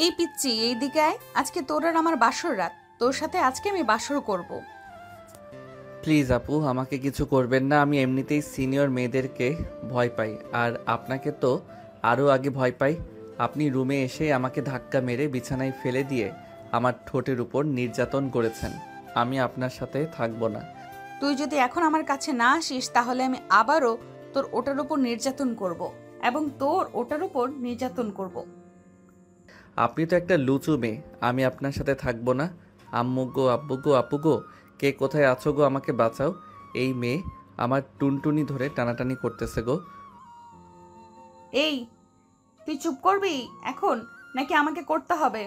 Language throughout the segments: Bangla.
এই পিচ্চি এইদিকে আয়, আজকে তোর আর আমার বাসর রাত। তোর সাথে আজকে আমি বাসর করব। প্লিজ আপু, আমাকে কিছু করবেন না। আমি এমনিতেই সিনিয়র মেয়েদেরকে ভয় পাই, আর আপনাকে তো আরও আগে ভয় পাই। আপনি রুমে এসে আমাকে ধাক্কা মেরে বিছানায় ফেলে দিয়ে আমার ঠোঁটের উপর নির্যাতন করেছেন। আমি আপনার সাথে থাকবো না। তুই যদি এখন আমার কাছে না আসিস তাহলে আমি আবারও তোর ওটার উপর নির্যাতন করব এবং তোর ওটার উপর নির্যাতন করব। আপনি তো একটা লুচু মেয়ে, আমি আপনার সাথে থাকবো না। আম্মু গো, আব্বু গো, আপু গো, কে কোথায় আছো গো, আমাকে বাঁচাও। এই মেয়ে আমার টুনটুনি ধরে টানাটানি করতেছে গো। এই, তুই চুপ করবি এখন নাকি আমাকে করতে হবে?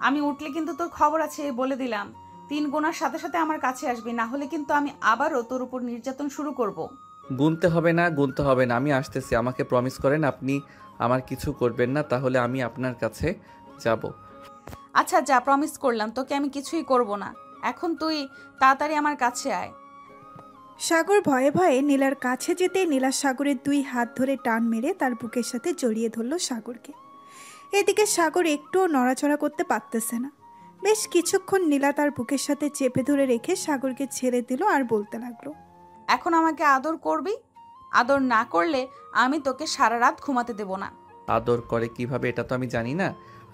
আমি উঠলে কিন্তু তোর খবর আছে, বলে দিলাম। 3 গোনার সাথে সাথে আমার কাছে আসবি, না হলে কিন্তু আমি আবারও তোর উপর নির্যাতন শুরু করব। গুনতে হবে না, গুনতে হবে না, আমি আসতেছি। আমাকে প্রমিস করেন আপনি আমার কিছু করবেন না, তাহলে আমি আপনার কাছে যাব। আচ্ছা যা, প্রমিস করলাম তোকে আমি কিছুই করব না। এখন তুই তাড়াতাড়ি আমার কাছে আয়। সাগর ভয়ে ভয়ে নীলার কাছে যেতে নীলা সাগরের 2 হাত ধরে টান মেরে তার বুকের সাথে জড়িয়ে ধরল সাগরকে। এদিকে সাগর একটুও নড়াচড়া করতে পারতেছে না। বেশ কিছুক্ষণ নীলা তার বুকের সাথে চেপে ধরে রেখে সাগরকে ছেড়ে দিল আর বলতে লাগলো, এখন আমাকে আদর করবি? আদর না করলে আমি তোকে সারা রাত ঘুমাতে দেব না। আদর করে কিভাবে এটা তো আমি জানি না।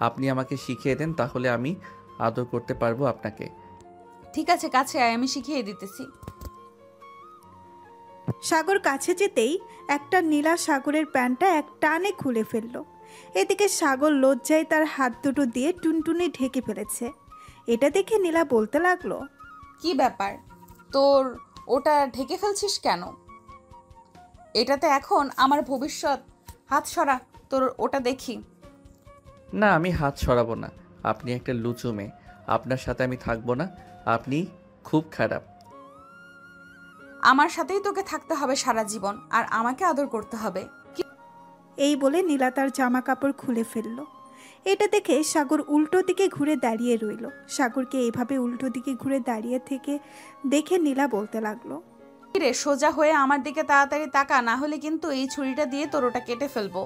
আপনি আমাকে শিখিয়ে দেন, তাহলে আমি আদর করতে পারবো আপনাকে। ঠিক আছে, কাছে আয়, আমি শিখিয়ে দিতেছি। সাগর কাছে যেতেই একটা নীলা সাগরের প্যান্টটা এক টানে খুলে ফেলল। এদিকে সাগর লজ্জায় তার হাত দুটো দিয়ে টুনটুনি ঢেকে ফেলেছে। এটা দেখে নীলা বলতে লাগলো, কি ব্যাপার, তোর ওটা ঢেকে ফেলছিস কেন? এটাতে এখন আমার ভবিষ্যৎ। হাত সরা, তোর ওটা দেখি। না, আমি হাত সরাবো না। আপনি একটা লুচু মেয়ে, আপনার সাথে আমি থাকবো না। আপনি খুব খারাপ। আমার সাথেই তোকে থাকতে হবে সারা জীবন, আর আমাকে আদর করতে হবে। এই বলে নীলা তার জামা কাপড় খুলে ফেলল। এটা দেখে সাগর উল্টো দিকে ঘুরে দাঁড়িয়ে রইল। সাগরকে এইভাবে উল্টো দিকে ঘুরে দাঁড়িয়ে থেকে দেখে নীলা বলতে লাগলো, কি রে, সোজা হয়ে আমার দিকে তাড়াতাড়ি তাকা, না হলে কিন্তু এই ছুরিটা দিয়ে তোর ওটা কেটে ফেলবো।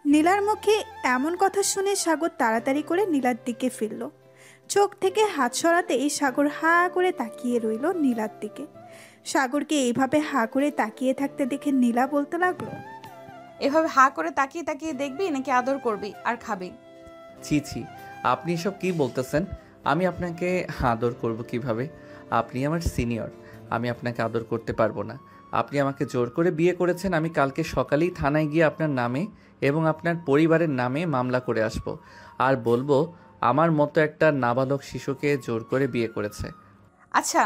নীলার মুখে এমন কথা শুনে সাগর তাড়াতাড়ি করে নীলার দিকে ফিরল। চোখ থেকে হাত সরাতেই সাগর হা করে তাকিয়ে রইল নীলার দিকে। সাগরকে এইভাবে হা করে তাকিয়ে থাকতে দেখে নীলা বলতে লাগলো, এভাবে হা করে তাকিয়ে তাকিয়ে দেখবি নাকি আদর করবি আর খাবি? ছি ছি, আপনি এসব কি বলতেছেন? আমি আপনাকে আদর করব কিভাবে? আপনি আমার সিনিয়র, আমি আপনাকে আদর করতে পারবো না। আপনি আমাকে জোর করে বিয়ে করেছেন। আমি কালকে সকালেই থানায় গিয়ে আপনার নামে এবং আপনার পরিবারের নামে মামলা করে আসব, আর বলবো আমার মতো একটা নাবালক শিশুকে জোর করে বিয়ে করেছে। আচ্ছা,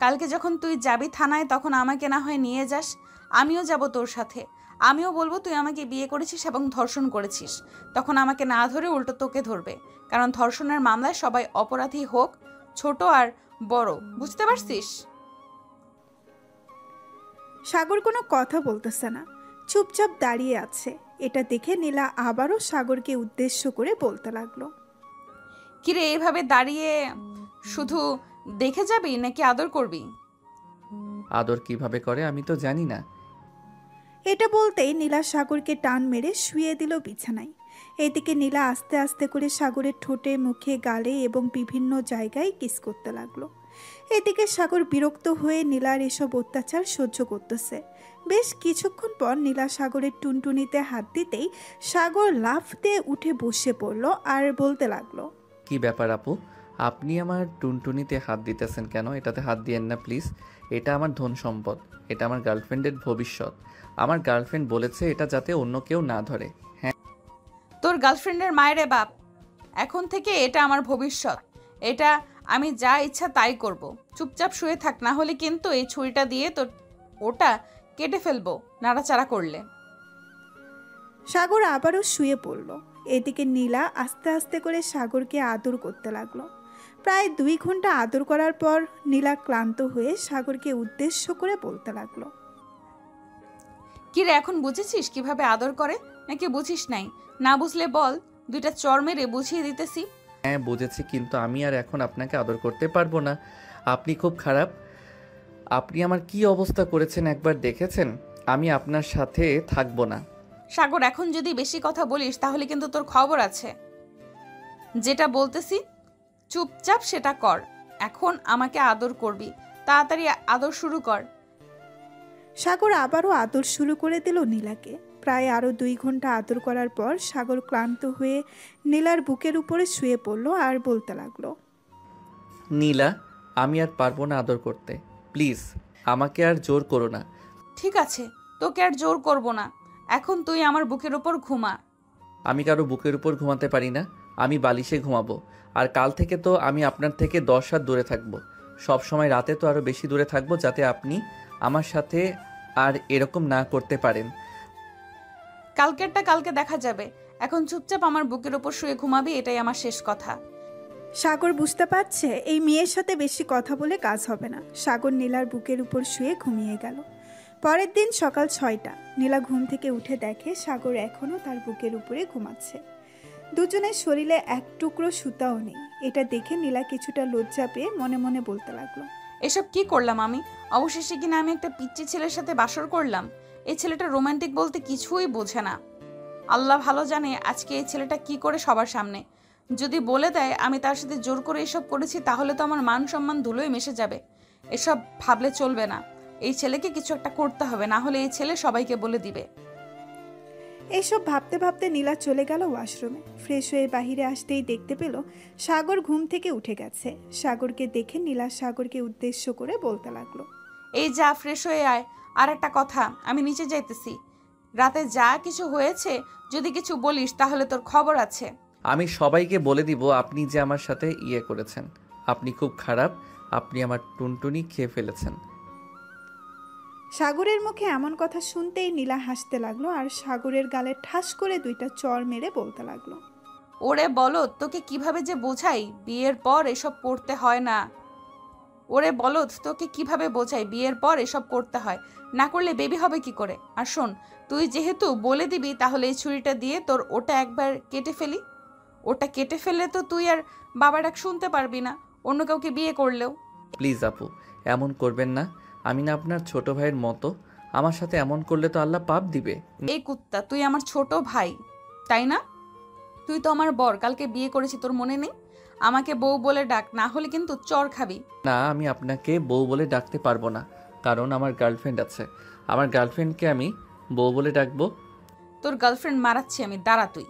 কালকে যখন তুই যাবি থানায় তখন আমাকে না হয় নিয়ে যাস, আমিও যাব তোর সাথে। আমিও বলবো তুই আমাকে বিয়ে করেছিস এবং ধর্ষণ করেছিস। তখন আমাকে না ধরে উল্টো তোকে ধরবে, কারণ ধর্ষণের মামলায় সবাই অপরাধী, হোক ছোট আর বড়, বুঝতে পারছিস? সাগর কোনো কথা বলতেছে না, চুপচাপ দাঁড়িয়ে আছে। এটা দেখে নীলা আবারও সাগরকে উদ্দেশ্য করে বলতে লাগলো, কিরে, এভাবে দাঁড়িয়ে শুধু দেখে যাবি নাকি আদর করবি? আদর কিভাবে করে আমি তো জানি না। এটা বলতেই নীলা সাগরকে টান মেরে শুয়ে দিল বিছানায়। এদিকে নীলা আস্তে আস্তে করে সাগরের ঠোঁটে, মুখে, গালে এবং বিভিন্ন জায়গায় কিস করতে লাগলো। এদিকে সাগর বিরক্ত হয়ে নীলার এসব অত্যাচার সহ্য করতেছে। বেশ কিছুক্ষণ পর নীলা সাগরের টুনটুনিতে হাত দিতেই সাগর লাফ দিয়ে উঠে বসে পড়ল আর বলতে লাগলো, কি ব্যাপার আপু, আপনি আমার টুনটুনিতে হাত দিতেছেন কেন? এটাতে হাত দিয়েন না প্লিজ। এটা আমার ধন সম্পদ, এটা আমার গার্লফ্রেন্ডের ভবিষ্যৎ। আমার গার্লফ্রেন্ড বলেছে এটা যাতে অন্য কেউ না ধরে। হ্যাঁ, তোর গার্লফ্রেন্ডের মায়েরে বাপ, এখন থেকে এটা আমার ভবিষ্যৎ। এটা আমি যা ইচ্ছা তাই করব। চুপচাপ শুয়ে থাক, না হলে কিন্তু এই ছুরিটা দিয়ে তোর ওটা কেটে ফেলবো নাড়াচাড়া করলে। সাগর আবারও শুয়ে পড়ল। এদিকে নীলা আস্তে আস্তে করে সাগরকে আদর করতে লাগলো। প্রায় 2 ঘন্টা আদর করার পর নীলা ক্লান্ত হয়ে সাগরকে উদ্দেশ্য করে বলতে লাগলো, কি রে, এখন বুঝেছিস কিভাবে আদর করে নাকি বুঝিস নাই? না বুঝলে বল, 2টা চড় মেরে বুঝিয়ে দিতেছি। হ্যাঁ বুঝেছি, কিন্তু আমি আর এখন আপনাকে আদর করতে পারবো না। আপনি খুব খারাপ। আপনি আমার কি অবস্থা করেছেন একবার দেখেছেন? আমি আপনার সাথে থাকবো না। সাগর, এখন যদি বেশি কথা বলিস তাহলে কিন্তু তোর খবর আছে। যেটা বলতেছি চুপচাপ সেটা কর। এখন আমাকে আদর করবি, তাড়াতাড়ি আদর শুরু কর। সাগর আবারও আদর শুরু করে দিল নীলাকে। প্রায় আরও 2 ঘন্টা আদর করার পর সাগর ক্লান্ত হয়ে নীলার বুকের উপরে শুয়ে পড়ল আর বলতে লাগলো, নীলা, আমি আর পারবো না আদর করতে। প্লিজ আমাকে আর জোর করো না। ঠিক আছে, তোকে আর জোর করব না। এখন তুই আমার বুকের উপর ঘুমা। আমি কারো বুকের উপর ঘুমাতে পারি না, আমি বালিশে ঘুমাবো। আর কাল থেকে তো আমি আপনার থেকে 10 হাত দূরে থাকবো। সব সময় রাতে তো আরও বেশি দূরে থাকবো, যাতে আপনি আমার সাথে আর এরকম না করতে পারেন। কালকেরটা কালকে দেখা যাবে। এখন চুপচাপ আমার বুকের উপর শুয়ে ঘুমাবি, এটাই আমার শেষ কথা। সাগর বুঝতে পারছে এই মেয়ের সাথে বেশি কথা বলে কাজ হবে না। সাগর নীলার বুকের উপর শুয়ে ঘুমিয়ে গেল। পরের দিন সকাল 6টা। নীলা ঘুম থেকে উঠে দেখে সাগর এখনও তার বুকের উপরে ঘুমাচ্ছে। দুজনের শরীরে এক টুকরো সুতাও নেই। এটা দেখে নীলা কিছুটা লজ্জা পেয়ে মনে মনে বলতে লাগলো, এসব কি করলাম আমি? অবশেষে কিনা আমি একটা পিচ্চি ছেলের সাথে বাসর করলাম। এই ছেলেটা রোমান্টিক বলতে কিছুই বোঝে না। আল্লাহ ভালো জানে আজকে এই ছেলেটা কি করে সবার সামনে যদি বলে দেয় আমি তার সাথে জোর করে এসব করেছি, তাহলে তো আমার মান সম্মান ধুলোয় মিশে যাবে। এসব ভাবলে চলবে না। এই ছেলেকে কিছু একটা করতে হবে, না হলে এই ছেলে সবাইকে বলে দিবে। এইসব ভাবতে ভাবতে নীলা চলে গেল ওয়াশরুমে। ফ্রেশ হয়ে বাহিরে আসতেই দেখতে পেল সাগর ঘুম থেকে উঠে গেছে। সাগরকে দেখে নীলা সাগরকে উদ্দেশ্য করে বলতে লাগলো, এই যা, ফ্রেশ হয়ে আয়। আর একটা কথা, আমি নিচে যাইতেছি। রাতে যা কিছু হয়েছে যদি কিছু বলিস তাহলে তোর খবর আছে। আমি সবাইকে বলে দিব আপনি যে আমার সাথে করেছেন। আপনি খুব খারাপ, আপনি আমার টুনটুনি খেয়ে ফেলেছেন। সাগরের মুখে এমন কথা শুনতেই নীলা হাসতে লাগলো আর সাগরের গালে ঠাস করে 2টা চড় মেরে বলতে লাগলো, ওরে বলদ, তোকে কিভাবে যে বোঝাই, বিয়ের পর এসব করতে হয় না। ওরে বলদ, তোকে কিভাবে বোঝাই, বিয়ের পর এসব করতে হয় না, করলে বেবি হবে কি করে? আর শোন, তুই যেহেতু বলে দিবি তাহলে এই ছুরিটা দিয়ে তোর ওটা একবার কেটে ফেলি। ওটা কেটে ফেললে তো তুই আর বাবা ডাক শুনতে পারবি না, অন্য কাউকে বিয়ে করলেও। প্লিজ আপু, এমন করবেন না। আমি না আপনার ছোট ভাইয়ের মতো। আমার সাথে এমন করলে তো আল্লাহ পাপ দিবে। এই কুত্তা, তুই আমার ছোট ভাই তাই না? তুই তো আমার বর, কালকে বিয়ে করেছি, তোর মনে নেই? আমাকে বউ বলে ডাক, না হলে কিন্তু চর খাবি। না, আমি আপনাকে বউ বলে ডাকতে পারবো না, কারণ আমার গার্লফ্রেন্ড আছে। আমার গার্লফ্রেন্ডকে আমি বউ বলে ডাকবো? তোর গার্লফ্রেন্ড মারাচ্ছি আমি, দাঁড়া তুই।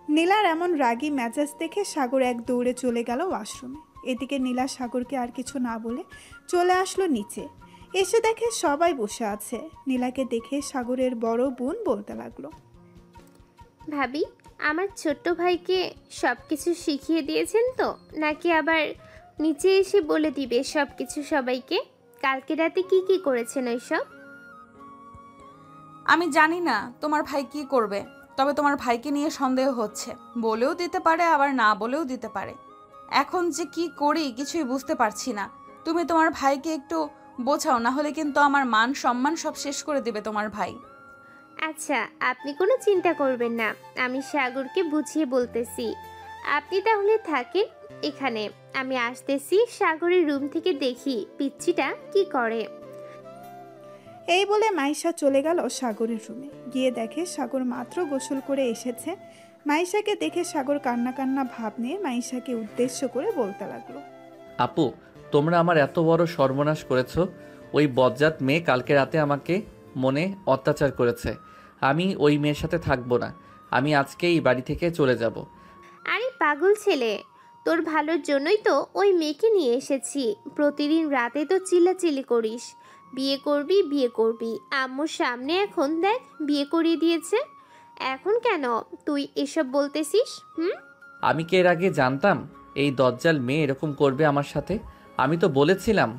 নীলার এমন রাগী মেজাজ দেখে সাগর এক দৌড়ে চলে গেল ওয়াশরুমে। এদিকে নীলা সাগরকে আর কিছু না বলে চলে আসলো নিচে। এসে দেখে সবাই বসে আছে। নীলাকে দেখে সাগরের বড় বোন বলতে লাগলো, ভাবি, আমার ছোট্ট ভাইকে সব কিছু শিখিয়ে দিয়েছেন তো, নাকি আবার নিচে এসে বলে দিবে সব কিছু সবাইকে? কালকে রাতে কি কি করেছেন ওইসব? আমি জানি না তোমার ভাই কি করবে, তবে তোমার ভাইকে নিয়ে সন্দেহ হচ্ছে। বলেও দিতে পারে, আবার না বলেও দিতে পারে। এখন যে কি করি কিছুই বুঝতে পারছি না। তুমি তোমার ভাইকে একটু বোঝাও, না হলে কিন্তু আমার মান সম্মান সব শেষ করে দেবে তোমার ভাই। আচ্ছা, আপনি কোনো চিন্তা করবেন না, আমি সাগরকে বুঝিয়ে বলতেছি। আপনি তাহলে থাকেন এখানে, আমি আসতেছি। সাগরের রুম থেকে দেখি পিচ্চিটা কি করে। এই বলে মাইশা চলে গেল সাগরের রুমে। গিয়ে দেখে সাগর মাত্র গোসল করে এসেছে। মাইশাকে দেখে সাগর কান্না কান্না ভাব নিয়ে মাইশাকে উদ্দেশ্য করে বলতে লাগলো, আপু, তোমরা আমার এত বড় সর্বনাশ করেছো। ওই বজ্জাত মেয়ে কালকে রাতে আমাকে মনে অত্যাচার করেছে। আমি ওই মেয়ের সাথে থাকবো না। আমি আজকেই বাড়ি থেকে চলে যাব। আরে পাগল ছেলে, তোর ভালোর জন্যই তো ওই মেয়েকে নিয়ে এসেছি। প্রতিদিন রাতে তো চিল্লাচিল্লি করিস, বিয়ে করবি বিয়ে করবি। আম্মুর সামনে এখন দেখ বিয়ে করিয়ে দিয়েছে। এখন কেন তুই এসব বলতেছিস? আমি কি এর আগে জানতাম এই দজ্জাল মেয়ে এরকম করবে আমার সাথে? আমি তো বলেছিলাম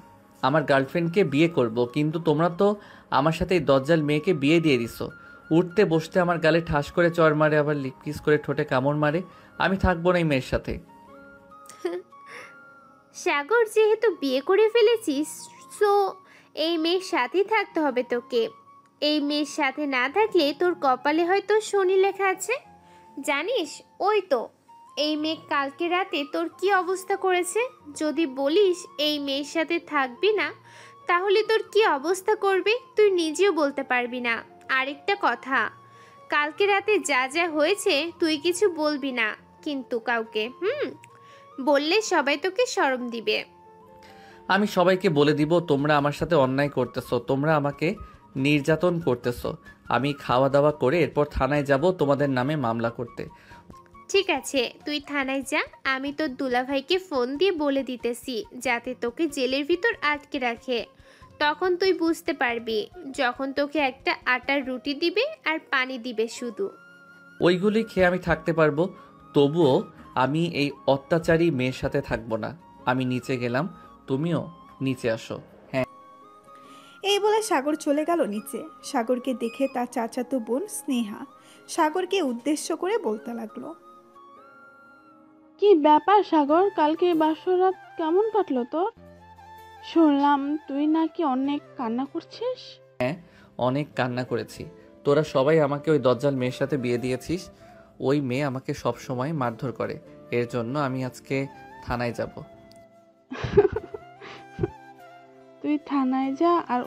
আমার গার্লফ্রেন্ডকে বিয়ে করব, কিন্তু তোমরা তো আমার সাথে এই দজ্জাল মেয়েকে বিয়ে দিয়ে দিছো। উঠতে বসতে আমার গালে ঠাস করে চড় মারে, আবার লিপ কিস করে ঠোঁটে কামড় মারে। আমি থাকবো না এই মেয়ের সাথে। সাগর, যেহেতু বিয়ে করে ফেলেছিস, সো এই মেয়ের সাথেই থাকতে হবে তোকে। এই মেয়ের সাথে না থাকলে তোর কপালে হয়তো শনি লেখা আছে। জানিস, ওই তো এই মেয়ে কালকে রাতে তোর কি অবস্থা করেছে। যদি বলিস এই মেয়ের সাথে থাকবি না, তাহলে তোর কি অবস্থা করবে তুই নিজেও বলতে পারবি না। আরেকটা কথা, কালকে রাতে যা যা হয়েছে তুই কিছু বলবি না কিন্তু কাউকে, বললে সবাই তোকে শরম দিবে। আমি সবাইকে বলে দিব তোমরা আমার সাথে অন্যায় করতেছো, তোমরা আমাকে নির্যাতন করতেছো। আমি খাওয়া দাওয়া করে এরপর থানায় যাব তোমাদের নামে মামলা করতে। ঠিক আছে, তুই থানায় যা, আমি তোর দুলাভাইকে ফোন দিয়ে বলে দিতেছি যাতে তোকে জেলের ভিতর আটকে রাখে। তখন তুই বুঝতে পারবি, যখন তোকে একটা আটার রুটি দিবে আর পানি দিবে শুধু। ওইগুলি খেয়ে আমি থাকতে পারবো, তবুও আমি এই অত্যাচারী মেয়ের সাথে থাকবো না। আমি নিচে গেলাম, তুমিও নিচে আসো। হ্যাঁ। এই বলে সাগর চলে গেল নিচে। সাগরকে দেখে তার চাচাতো বোন স্নেহা সাগরকে উদ্দেশ্য করে বলতে লাগলো, কি ব্যাপার সাগর, কালকে বাসরাত কেমন কাটলো তোর? শুনলাম তুই নাকি অনেক কান্না করছিস। অনেক কান্না করেছি। তোরা সবাই আমাকে ওই দজ্জাল মেয়ের সাথে বিয়ে দিয়েছিস। ওই মেয়ে আমাকে সব সময় মারধর করে, এর জন্য আমি আজকে থানায় যাব। তুই থানায় যা আর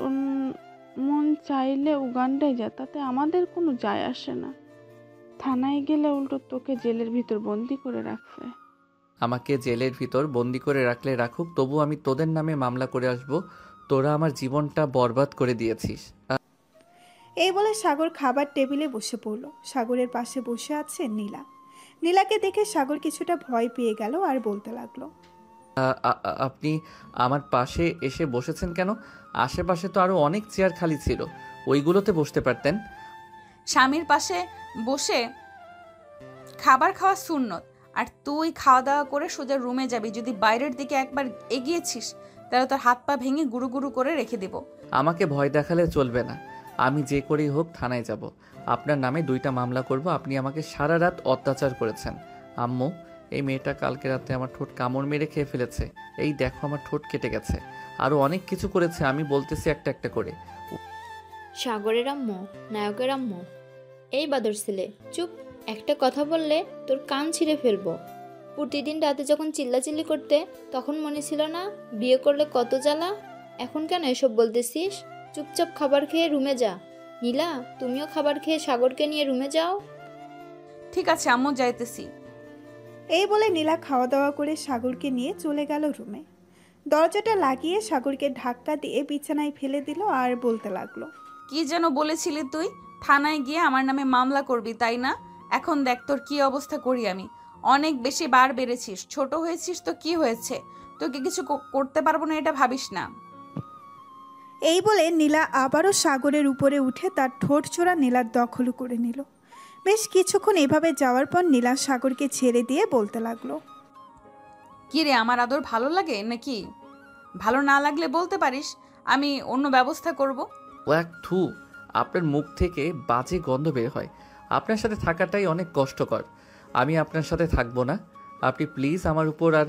মন চাইলে উগান্ডায় যা, তাতে আমাদের কোনো যায় আসে না। থানায় গেলে উল্টো তোকে জেলের ভিতর বন্দি করে রাখবে। আমাকে জেলের ভিতর বন্দি করে রাখলে রাখুক, তবু আমি তোদের নামে মামলা করে আসব। তোরা আমার জীবনটা বরবাদ করে দিয়েছিস। এই বলে সাগর খাবার টেবিলে বসে পড়ল। সাগরের পাশে বসে আছে নীলা। নীলাকে দেখে সাগর কিছুটা ভয় পেয়ে গেল আর বলতে লাগলো, আপনি আমার পাশে এসে বসেছেন কেন? আশেপাশে তো আরো অনেক চেয়ার খালি ছিল, ওইগুলোতে বসতে পারতেন। স্বামীর পাশে বসে খাবার খাওয়া সুন্নত, আর তুই খাওয়া দাওয়া করে সোজা রুমে যাবি। যদি বাইরের দিকে একবার এগিয়েছিস তাহলে তোর হাত পা ভেঙে গুরু গুরু করে রেখে দেব। আমাকে ভয় দেখালে চলবে না। আমি যে করেই হোক থানায় যাব, আপনার নামে 2টা মামলা করব। আপনি আমাকে সারা রাত অত্যাচার করেছেন। আম্মু, এই মেয়েটা কালকে রাতে আমার ঠোঁট কামড় মেরে খেয়ে ফেলেছে। এই দেখো আমার ঠোঁট কেটে গেছে। আরো অনেক কিছু করেছে, আমি বলতেছি একটা একটা করে। সাগরের আম্মু, নায়কের আম্মু। এই বাদর ছেলে, চুপ। একটা কথা বললে তোর কান ছিঁড়ে ফেলবো। প্রতিদিন রাতে যখন চিল্লাচিল্লি করতে তখন মনে ছিল না বিয়ে করলে কত জ্বালা? এখন কেন এসব বলতেছিস? চুপচাপ খাবার খেয়ে রুমে যা। নীলা, তুমিও খাবার খেয়ে সাগরকে নিয়ে রুমে যাও। ঠিক আছে আম্মু, যাইতেছি। এই বলে নীলা খাওয়া দাওয়া করে সাগরকে নিয়ে চলে গেল রুমে। দরজাটা লাগিয়ে সাগরকে ধাক্কা দিয়ে বিছানায় ফেলে দিল আর বলতে লাগলো, কি যেন বলেছিলি তুই? থানায় গিয়ে আমার নামে মামলা করবি, তাই না? এখন দেখ তোর কি অবস্থা করি আমি। অনেক বেশি বার বেড়েছিস, ছোট হয়েছিস তো কি হয়েছে? তোকে কিছু করতে পারবো না এটা ভাবিস না। এই বলে নীলা আবারও সাগরের উপরে উঠে তার ঠোঁট ছোড়া নীলার দখল করে নিল। বেশ কিছুক্ষণ এভাবে যাওয়ার পর নীলা সাগরকে ছেড়ে দিয়ে বলতে লাগলো, কি রে, আমার আদর ভালো লাগে নাকি? ভালো না লাগলে বলতে পারিস, আমি অন্য ব্যবস্থা করব। ওয়াক থু, আপনার মুখ থেকে বাজে গন্ধ বের হয়। আপনার সাথে থাকাটাই অনেক কষ্টকর। আমি আপনার সাথে থাকবো না। আপনি প্লিজ আমার উপর আর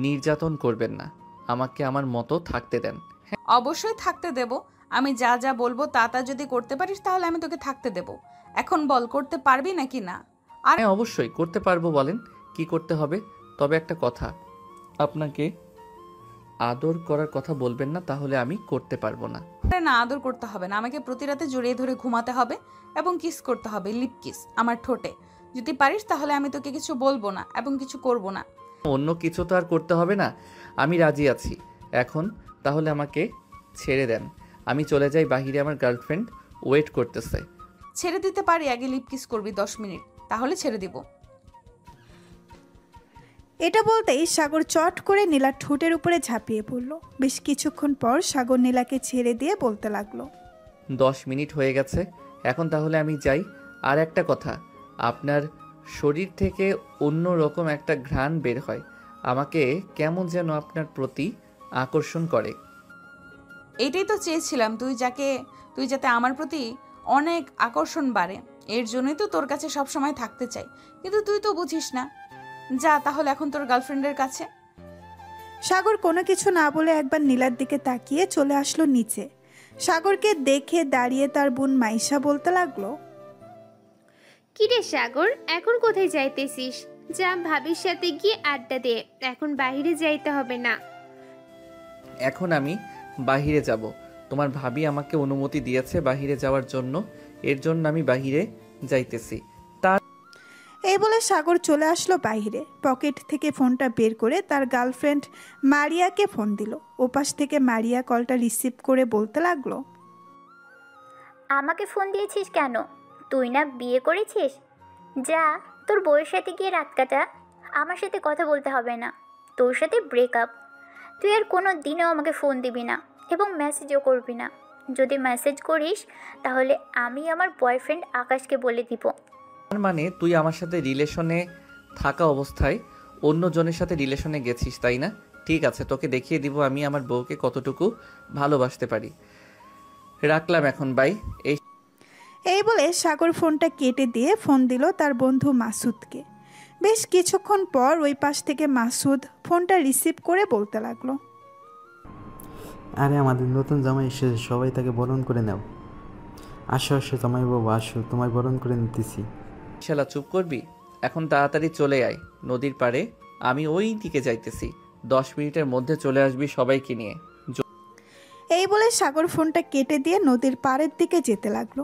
নির্যাতন করবেন না। আমাকে আমার মতো থাকতে দেন। অবশ্যই থাকতে দেব। আমি যা যা বলবো তা তা যদি করতে পারিস তাহলে আমি তোকে থাকতে দেব। এখন বল, করতে পারবি নাকি না? আর হ্যাঁ, অবশ্যই করতে পারবো। বলেন কি করতে হবে। তবে একটা কথা, আপনাকে আদর করার কথা বলবেন না, তাহলে আমি করতে পারবো না। না, আদর করতে হবে না। আমাকে প্রতি রাতে জড়িয়ে ধরে ঘুমাতে হবে এবং কিস করতে হবে, লিপ কিস আমার ঠোঁটে। যদি পারিস তাহলে আমি তোকে কিছু বলবো না এবং কিছু করব না। অন্য কিছু তো আর করতে হবে না। আমি রাজি আছি। এখন তাহলে আমাকে ছেড়ে দেন, আমি চলে যাই বাহিরে। আমার গার্লফ্রেন্ড ওয়েট করতেছে। ছেড়ে দিতে পারি, আগে লিপ কিস করবি 10 মিনিট, তাহলে ছেড়ে দিব। এটা বলতেই সাগর চট করে নীলার ঠোঁটের উপরে ঝাঁপিয়ে পড়ল। বেশ কিছুক্ষণ পর সাগর নীলাকে ছেড়ে দিয়ে বলতে লাগলো, 10 মিনিট হয়ে গেছে, এখন তাহলে আমি যাই। আর একটা কথা, আপনার শরীর থেকে অন্য রকম একটা ঘ্রাণ বের হয়। আমাকে কেমন যেন আপনার প্রতি আকর্ষণ করে। এইটাই তো চেয়েছিলাম, তুই যাতে আমার প্রতি অনেক আকর্ষণ বাড়ে। এর জন্যই তো তোর কাছে সব সময় থাকতে চাই, কিন্তু তুই তো বুঝিস না। যা তাহলে এখন তোর গার্লফ্রেন্ডের কাছে। সাগর কোনো কিছু না বলে একবার নীলার দিকে তাকিয়ে চলে আসলো নিচে। সাগরকে দেখে দাঁড়িয়ে তার বোন মাইশা বলতে লাগলো, কিরে সাগর, এখন কোথায় যাইতেছিস? যা ভাবির সাথে গিয়ে আড্ডা দে, এখন বাইরে যাইতে হবে না। এখন আমি বাহিরে যাব। তোমার ভাবি আমাকে অনুমতি দিয়েছে বাহিরে যাওয়ার জন্য। এর জন্য আমি বাহিরে যাইতেছি। এই বলে সাগর চলে আসলো বাইরে। পকেট থেকে ফোনটা বের করে তার গার্লফ্রেন্ড মারিয়াকে ফোন দিল। ওপাশ থেকে মারিয়া কলটা রিসিভ করে বলতে লাগলো, আমাকে ফোন দিয়েছিস কেন? তুই না বিয়ে করেছিস? যা, তোর বউয়ের সাথে গিয়ে রাত কাটা। আমার সাথে কথা বলতে হবে না, তোর সাথে ব্রেকআপ। তুই আর কোনো দিনও আমাকে ফোন দিবি না এবং মেসেজও করবি না। যদি মেসেজ করিস তাহলে আমি আমার বয়ফ্রেন্ড আকাশকে বলে দিব। তার মানে তুই আমার সাথে রিলেশনে থাকা অবস্থায় অন্য জনের সাথে রিলেশনে গেছিস, তাই না? ঠিক আছে, তোকে দেখিয়ে দিব আমি আমার বউকে কতটুকু ভালোবাসতে পারি। রাখলাম এখন, বাই। এই বলে সাগর ফোনটা কেটে দিয়ে ফোন দিল তার বন্ধু মাসুদকে। বেশ কিছুক্ষণ পর ওই পাশ থেকে মাসুদ ফোনটা রিসিভ করে বলতে লাগলো, আরে আমাদের নতুন জামাই এসেছে, সবাই তাকে বরণ করে নাও। আসো আসো জামাই বাবু আসো, তোমায় বরণ করে নিতেছি। শালা চুপ করবি? এখন তাড়াতাড়ি চলে আয় নদীর পাড়ে, আমি ওই দিকে যাইতেছি। 10 মিনিটের মধ্যে চলে আসবি সবাইকে নিয়ে। এই বলে সাগর ফোনটা কেটে দিয়ে নদীর পাড়ের দিকে যেতে লাগলো।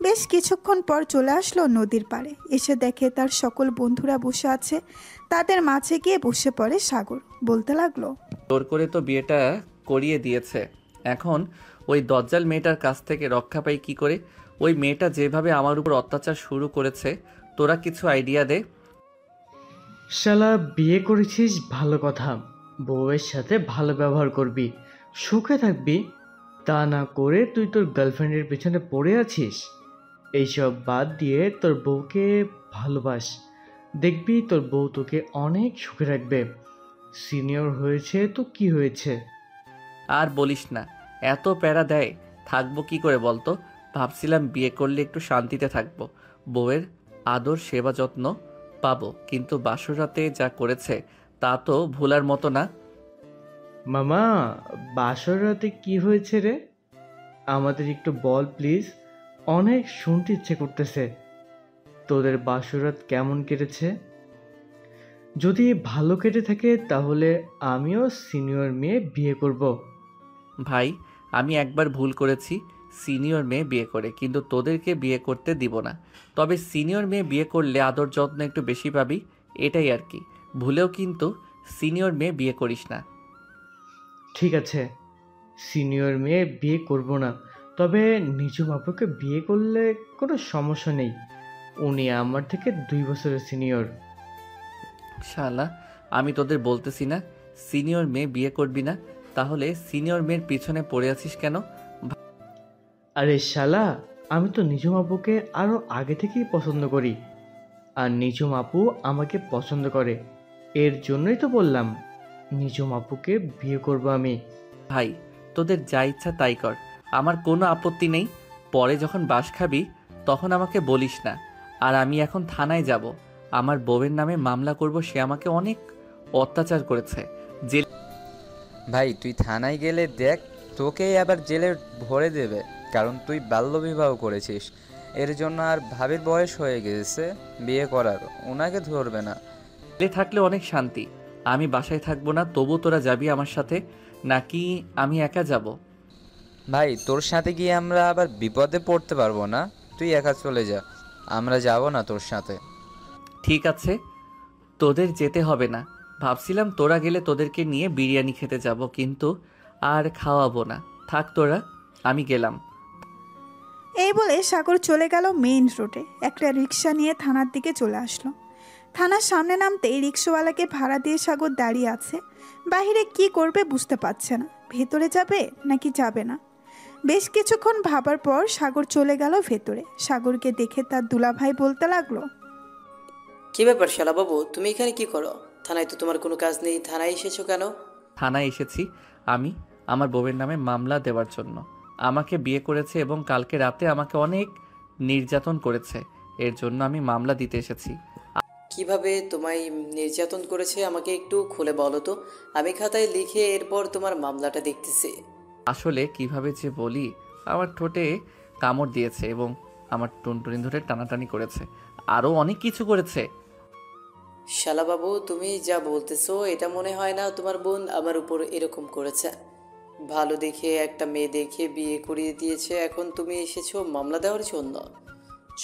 বেশ কিছুক্ষণ পর চলে আসলো নদীর পাড়ে। এসে দেখে তার সকল বন্ধুরা বসে আছে। তাদের মাঝে গিয়ে বসে পড়ে সাগর। বলতে লাগলো, জোর করে তো বিয়েটা করিয়ে দিয়েছে, এখন ওই দজ্জাল মেয়েটার কাছ থেকে রক্ষা পাই কি করে? ওই মেয়েটা যেভাবে আমার উপর অত্যাচার শুরু করেছে, তোরা কিছু আইডিয়া দে। শালা বিয়ে করেছিস ভালো কথা, বউয়ের সাথে ভালো ব্যবহার করবি, সুখে থাকবি। তা না করে তুই তোর গার্লফ্রেন্ডের পেছনে পড়ে আছিস। এইসব বাদ দিয়ে তোর বউকে ভালোবাস, দেখবি তোর বউ তোকে অনেক সুখে রাখবে। সিনিয়র হয়েছে তো কি হয়েছে? আর বলিস না, এত প্যারা দেয়, থাকবো কি করে বলতো? ভাবছিলাম বিয়ে করলে একটু শান্তিতে থাকবো, বউয়ের আদর সেবা যত্ন পাবো, কিন্তু বাসর রাতে যা করেছে তা তো ভোলার মতো না। মামা, বাসর রাতে কি হয়েছে রে? আমাদের একটু বল প্লিজ, অনেক শুনতে ইচ্ছে করতেছে। তোদের বাসরাত কেমন কেটেছে? যদি ভালো কেটে থাকে তাহলে আমিও সিনিয়র মেয়ে বিয়ে করব। ভাই, আমি একবার ভুল করেছি সিনিয়র মেয়ে বিয়ে করে, কিন্তু তোদেরকে বিয়ে করতে দিব না। তবে সিনিয়র মেয়ে বিয়ে করলে আদর যত্ন একটু বেশি পাবি, এটাই আর কি। ভুলেও কিন্তু সিনিয়র মেয়ে বিয়ে করিস না। ঠিক আছে, সিনিয়র মেয়ে বিয়ে করব না, তবে নিজু বাপুকে বিয়ে করলে কোনো সমস্যা নেই। উনি আমার থেকে 2 বছরের সিনিয়র। শালা, আমি তোদের বলতেছি না সিনিয়র মেয়ে বিয়ে করবি না, তাহলে সিনিয়র মেয়ের পিছনে পড়ে আছিস কেন? আরে শালা, আমি তো নিজুম আপুকে আরও আগে থেকেই পছন্দ করি, আর নিজুম আপু আমাকে পছন্দ করে। এর জন্যই তো বললাম নিজুম আপুকে বিয়ে করব আমি। ভাই, তোদের যা ইচ্ছা তাই কর, আমার কোনো আপত্তি নেই। পরে যখন বাস খাবি তখন আমাকে বলিস না। আর আমি এখন থানায় যাব, আমার বউয়ের নামে মামলা করব, সে আমাকে অনেক অত্যাচার করেছে। জেল ভাই তুই থানায় গেলে দেখ, তোকেই আবার জেলে ভরে দেবে, কারণ তুই বাল্যবিবাহ করেছিস। এর জন্য আর ভাবির বয়স হয়ে গেছে বিয়ে করার, ওনাকে ধরবে না। জেলে থাকলে অনেক শান্তি, আমি বাসায় থাকবো না, তবু তোরা যাবি আমার সাথে, নাকি আমি একা যাব? ভাই তোর সাথে গিয়ে আমরা আবার বিপদে পড়তে পারবো না, তুই একা চলে যা, আমরা যাব না তোর সাথে। ঠিক আছে, তোদের যেতে হবে না। ভাবছিলাম তোরা গেলে তোদেরকে নিয়ে বিরিয়ানি খেতে যাব, কিন্তু আর খাওয়াবো না, থাক তোরা, আমি গেলাম। এই বলে সাগর চলে গেল মেইন রোডে। একটা রিক্সা নিয়ে থানার দিকে চলে আসলো। থানার সামনে নামতেই রিক্সাওয়ালাকে ভাড়া দিয়ে সাগর দাঁড়িয়ে আছে। বাহিরে কি করবে বুঝতে পারছে না, ভেতরে যাবে নাকি যাবে না। বেশ কিছুক্ষণ ভাবার পর সাগর চলে গেল ভেতরে। সাগরকে দেখে তার দুলাভাই বলতে লাগলো, কি ব্যাপার শালা বাবু, তুমি এখানে কি করো? থানায় তো তোমার কোনো কাজ নেই, থানায় এসেছো কেন? থানায় এসেছি আমি আমার বউয়ের নামে মামলা দেওয়ার জন্য। আমাকে বিয়ে করেছে এবং কালকে রাতে আমাকে অনেক নির্যাতন করেছে, এর জন্য আমি মামলা দিতে এসেছি। কিভাবে তোমায় নির্যাতন করেছে আমাকে একটু খুলে বলো তো, আমি খাতায় লিখে এরপর তোমার মামলাটা দেখতেছি। আসলে কিভাবে যে বলি, আমার ঠোঁটে কামড় দিয়েছে এবং আমার টুনটুনি ধরে টানাটানি করেছে, আরও অনেক কিছু করেছে। শালা বাবু, তুমি যা বলতেছো এটা মনে হয় না তোমার বোন আমার উপর এরকম করেছে। ভালো দেখে একটা মেয়ে দেখে বিয়ে করিয়ে দিয়েছে, এখন তুমি এসেছো মামলা দেওয়ার জন্য।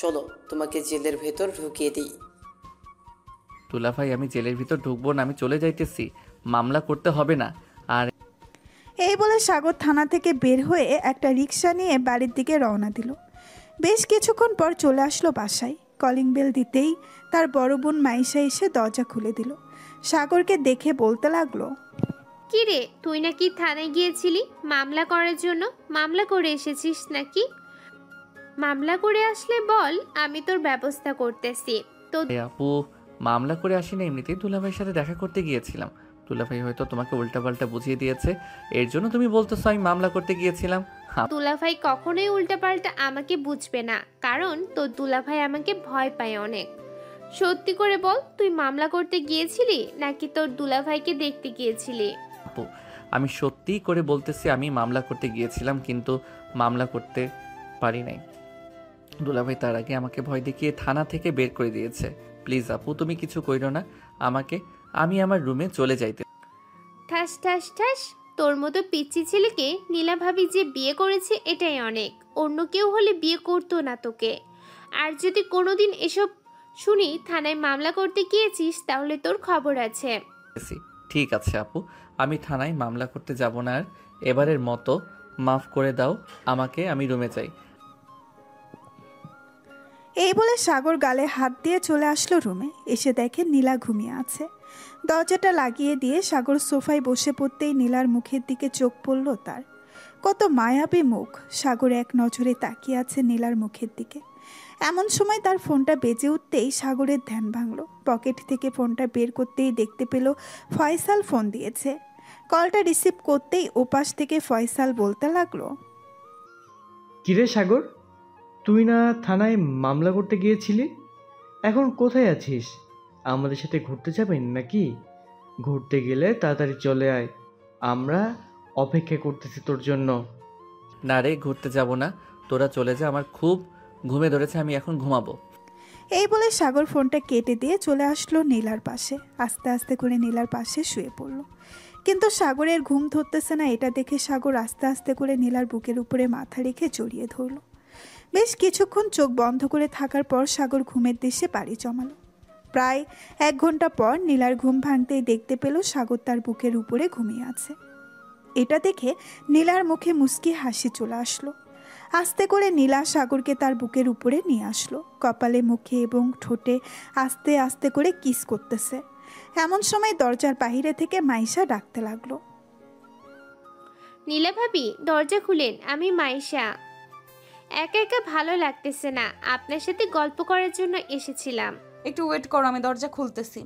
চলো তোমাকে জেলের ভেতর ঢুকিয়ে দিই। দুলাভাই আমি জেলের ভিতর ঢুকবো না, আমি চলে যাইতেছি, মামলা করতে হবে না। আর এই বলে সাগর থানা থেকে বের হয়ে একটা রিক্সা নিয়ে বাড়ির দিকে রওনা দিল। বেশ কিছুক্ষণ পর চলে আসলো বাসায়। কলিং বেল দিতেই তার বড় বোন মাইশা এসে দরজা খুলে দিল। সাগরকে দেখে বলতে লাগলো, কি রে, তুই নাকি থানায় গিয়েছিলি মামলা করার জন্য? মামলা করে এসেছিস নাকি? মামলা করে আসলে বল, আমি তোর ব্যবস্থা করতেছি। তো আপু মামলা করে আসি না, এমনিতেই দুলাভাইয়ের সাথে দেখা করতে গিয়েছিলাম। দুলাভাই হয়তো তোমাকে উল্টাপাল্টা বুঝিয়ে দিয়েছে, এর জন্য তুমি বলতেছো আমি মামলা করতে গিয়েছিলাম। দুলাভাই কখনোই উল্টাপাল্টা আমাকে বুঝবে না, কারণ তোর দুলাভাই আমাকে ভয় পায় অনেক। সত্যি করে বল, তুই মামলা করতে গিয়েছিলি নাকি তোর দুলাভাইকে দেখতে গিয়েছিলি? আপু আমি সত্যি করে বলতেছি আমি মামলা করতে গিয়েছিলাম, কিন্তু মামলা করতে পারি নাই। দুলাভাই তার আগে আমাকে ভয় দেখিয়ে থানা থেকে বের করে দিয়েছে। প্লিজ আপু তুমি কিছু কইরো না আমাকে, আমি আমার রুমে চলে যাইতে। ঠাস ঠাস ঠাস, তোর মতো পিচ্চি ছেলেকে নীলা ভাবি যে বিয়ে করেছে এটাই অনেক। অন্য কেউ হলে বিয়ে করতো না তোকে। আর যদি কোনোদিন এসব শুনি থানায় মামলা করতে গিয়েছিস, তাহলে তোর খবর আছে। ঠিক আছে আপু, আমি থানায় মামলা করতে যাব না আর। এবারের মতো মাফ করে দাও আমাকে, আমি রুমে যাই। এই বলে সাগর গালে হাত দিয়ে চলে আসলো রুমে। এসে দেখে নীলা ঘুমিয়ে আছে। দরজাটা লাগিয়ে দিয়ে সাগর সোফায় বসে পড়তেই নীলার মুখের দিকে চোখ পড়ল তার। কত মায়াবী মুখ! সাগর এক নজরে তাকিয়ে আছে নীলার মুখের দিকে। এমন সময় তার ফোনটা বেজে উঠতেই সাগরের ধ্যান ভাঙল। পকেট থেকে ফোনটা বের করতেই দেখতে পেল ফয়সাল ফোন দিয়েছে। কলটা রিসিভ করতেই ওপাশ থেকে ফয়সাল বলতে লাগলো, কিরে সাগর, তুই না থানায় মামলা করতে গিয়েছিলি? এখন কোথায় আছিস? আমাদের সাথে ঘুরতে যাবেন নাকি? ঘুরতে গেলে তাড়াতাড়ি চলে আয়, আমরা অপেক্ষা করতেছি তোর জন্য। না রে, ঘুরতে যাব না, তোরা চলে যা, আমার খুব ঘুমে ধরেছে, আমি এখন ঘুমাবো। এই বলে সাগর ফোনটা কেটে দিয়ে চলে আসলো নীলার পাশে। আস্তে আস্তে করে নীলার পাশে শুয়ে পড়ল। কিন্তু সাগরের ঘুম ধরতেছে না। এটা দেখে সাগর আস্তে আস্তে করে নীলার বুকের উপরে মাথা রেখে জড়িয়ে ধরল। বেশ কিছুক্ষণ চোখ বন্ধ করে থাকার পর সাগর ঘুমের দেশে পাড়ি জমালো। প্রায় 1 ঘন্টা পর নীলার ঘুম ভাঙতেই দেখতে পেল সাগর তার বুকের উপরে ঘুমিয়ে আছে। এটা দেখে নীলার মুখে মুচকি হাসি চলে আসলো। আস্তে করে নীলা সাগরকে তার বুকের উপরে নিয়ে আসলো। কপালে, মুখে এবং ঠোঁটে আস্তে আস্তে করে কিস করতেছে। এমন সময় দরজার বাইরে থেকে মাইশা ডাকতে লাগলো, নীলা ভাবি দরজা খুলেন, আমি মাইশা। একা একা ভালো লাগতেছে না, আপনার সাথে গল্প করার জন্য এসেছিলাম। একটু ওয়েট করো, আমি দরজা খুলতেছি।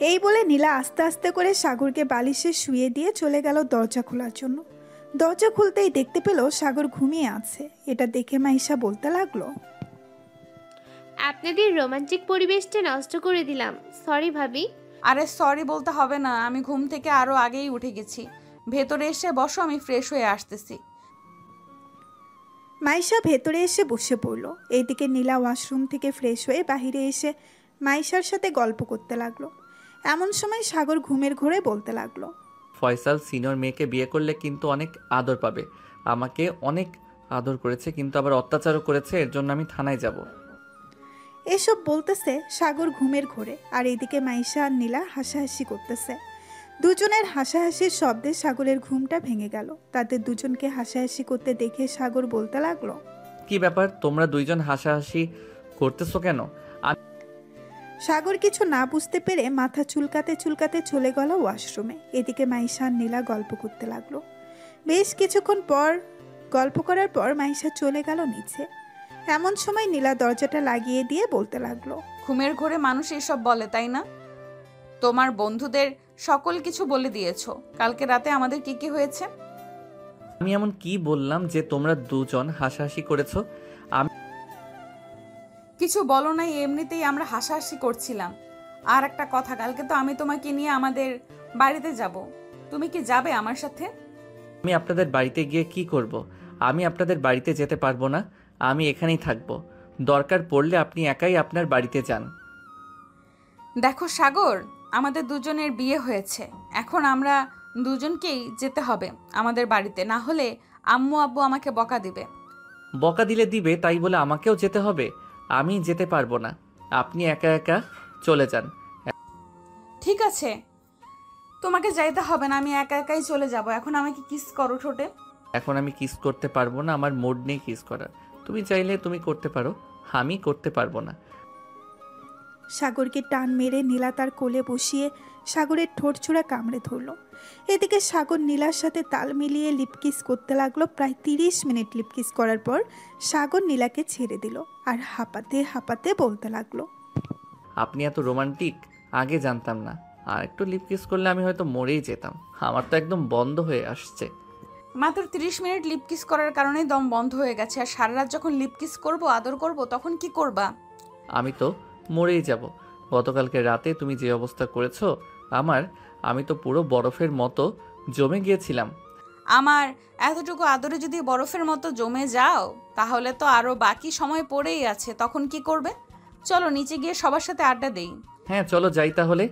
এই বলে নীলা আস্তে আস্তে করে সাগরকে বালিশে শুয়ে দিয়ে চলে গেল দরজা খোলার জন্য। দরজা খুলতেই দেখতে পেল সাগর ঘুমিয়ে আছে। এটা দেখে মাইশা বলতে লাগলো, আপনাদের রোমান্টিক পরিবেশটা নষ্ট করে দিলাম, সরি ভাবি। আরে সরি বলতে হবে না, আমি ঘুম থেকে আরো আগেই উঠে গেছি। ভেতরে এসে বসো, আমি ফ্রেশ হয়ে আসতেছি। মাইশা ভেতরে এসে বসে পড়ল। এইদিকে নীলা ওয়াশরুম থেকে ফ্রেশ হয়ে বাহিরে এসে মাইশার সাথে গল্প করতে লাগলো। এমন সময় সাগর ঘুমের ঘোরে বলতে লাগলো, ফয়সাল সিনিয়র মেয়েকে বিয়ে করলে কিন্তু অনেক আদর পাবে। আমাকে অনেক আদর করেছে, কিন্তু আবার অত্যাচারও করেছে, এর জন্য আমি থানায় যাব। এসব বলতেছে সাগর ঘুমের ঘোরে। আর এদিকে মাইশা আর নীলা হাসাহাসি করতেছে। দুজনের হাসাহাসির শব্দে সাগরের ঘুমটা ভেঙে গেল। তাদের দুজনকে হাসাহাসি করতে দেখে সাগর বলতে লাগলো, কি ব্যাপার, তোমরা দুইজন হাসাহাসি করতেছো কেন? সাগর কিছু না বুঝতে পেরে মাথা চুলকাতে চুলকাতে চলে গেল ওয়াশরুমে। এদিকে মাইশা আর নীলা গল্প করতে লাগলো। বেশ কিছুক্ষণ পর গল্প করার পর মাইশা চলে গেল নিচে। এমন সময় নীলা দরজাটা লাগিয়ে দিয়ে বলতে লাগলো, ঘুমের ঘোরে মানুষ এসব বলে, তাই না? তোমার বন্ধুদের সকল কিছু বলে দিয়েছো কালকে রাতে আমাদের কি কি হয়েছে। আমি এমন কি বললাম যে তোমরা দুজন হাসাহাসি করেছো? কিছু বলো নাই, এমনিতেই আমরা হাসাহাসি করছিলাম। আর একটা কথা, কালকে তো আমি তোমাকে নিয়ে আমাদের বাড়িতে যাব, তুমি কি যাবে আমার সাথে? আমি আপনাদের বাড়িতে গিয়ে কি করব? আমি আপনাদের বাড়িতে যেতে পারবো না, আমি এখানেই থাকবো। দরকার পড়লে আপনি একাই আপনার বাড়িতে যান। দেখো সাগর, আমাদের দুজনের বিয়ে হয়েছে, এখন আমরা দুজনকেই যেতে হবে আমাদের বাড়িতে, না হলে আম্মু আব্বু আমাকে বকা দিবে। বকা দিলে দিবে, তাই বলে আমাকেও যেতে হবে? আমি যেতে পারবো না, আপনি একা একা চলে যান। ঠিক আছে, তোমাকে যাইতে হবে না, আমি একা একাই চলে যাব। এখন আমাকে কিস করো ঠোঁটে। এখন আমি কিস করতে পারবো না, আমার মুড নেই কিস করার। তুমি চাইলে তুমি করতে পারো, আমি করতে পারবো না। সাগরকে টান মেরে নীলা তার কোলে বসিয়ে সাগরের ঠোঁট ছোড়া কামড়ে ধরল। এদিকে সাগর নীলার সাথে তাল মিলিয়ে লিপকিস করতে লাগলো। প্রায় 30 মিনিট লিপকিস করার পর সাগর নীলাকে ছেড়ে দিল আর হাঁপাতে হাঁপাতে বলতে লাগলো, আপনি এত রোমান্টিক, আগে জানতাম না। আর একটু লিপ কিস করলে আমি হয়তো মরেই যেতাম। আমার তো একদম বন্ধ হয়ে আসছে। মাত্র 30 মিনিট লিপ কিস করার কারণেই দম বন্ধ হয়ে গেছে। আর সারা রাত যখন লিপ কিস করবো, আদর করব, তখন কি করবা? আমি তো মরেই যাব। গতকালকে রাতে তুমি যে অবস্থা করেছো আমি তো পুরো বরফের মতো জমে গিয়েছিলাম। আমার এতটুকু আদরে যদি বরফের মতো জমে যাও, তাহলে তো আরো বাকি সময় পড়েই আছে। তখন কি করবে? চলো নিচে গিয়ে সবার সাথে আড্ডা দেই। হ্যাঁ চলো যাই তাহলে।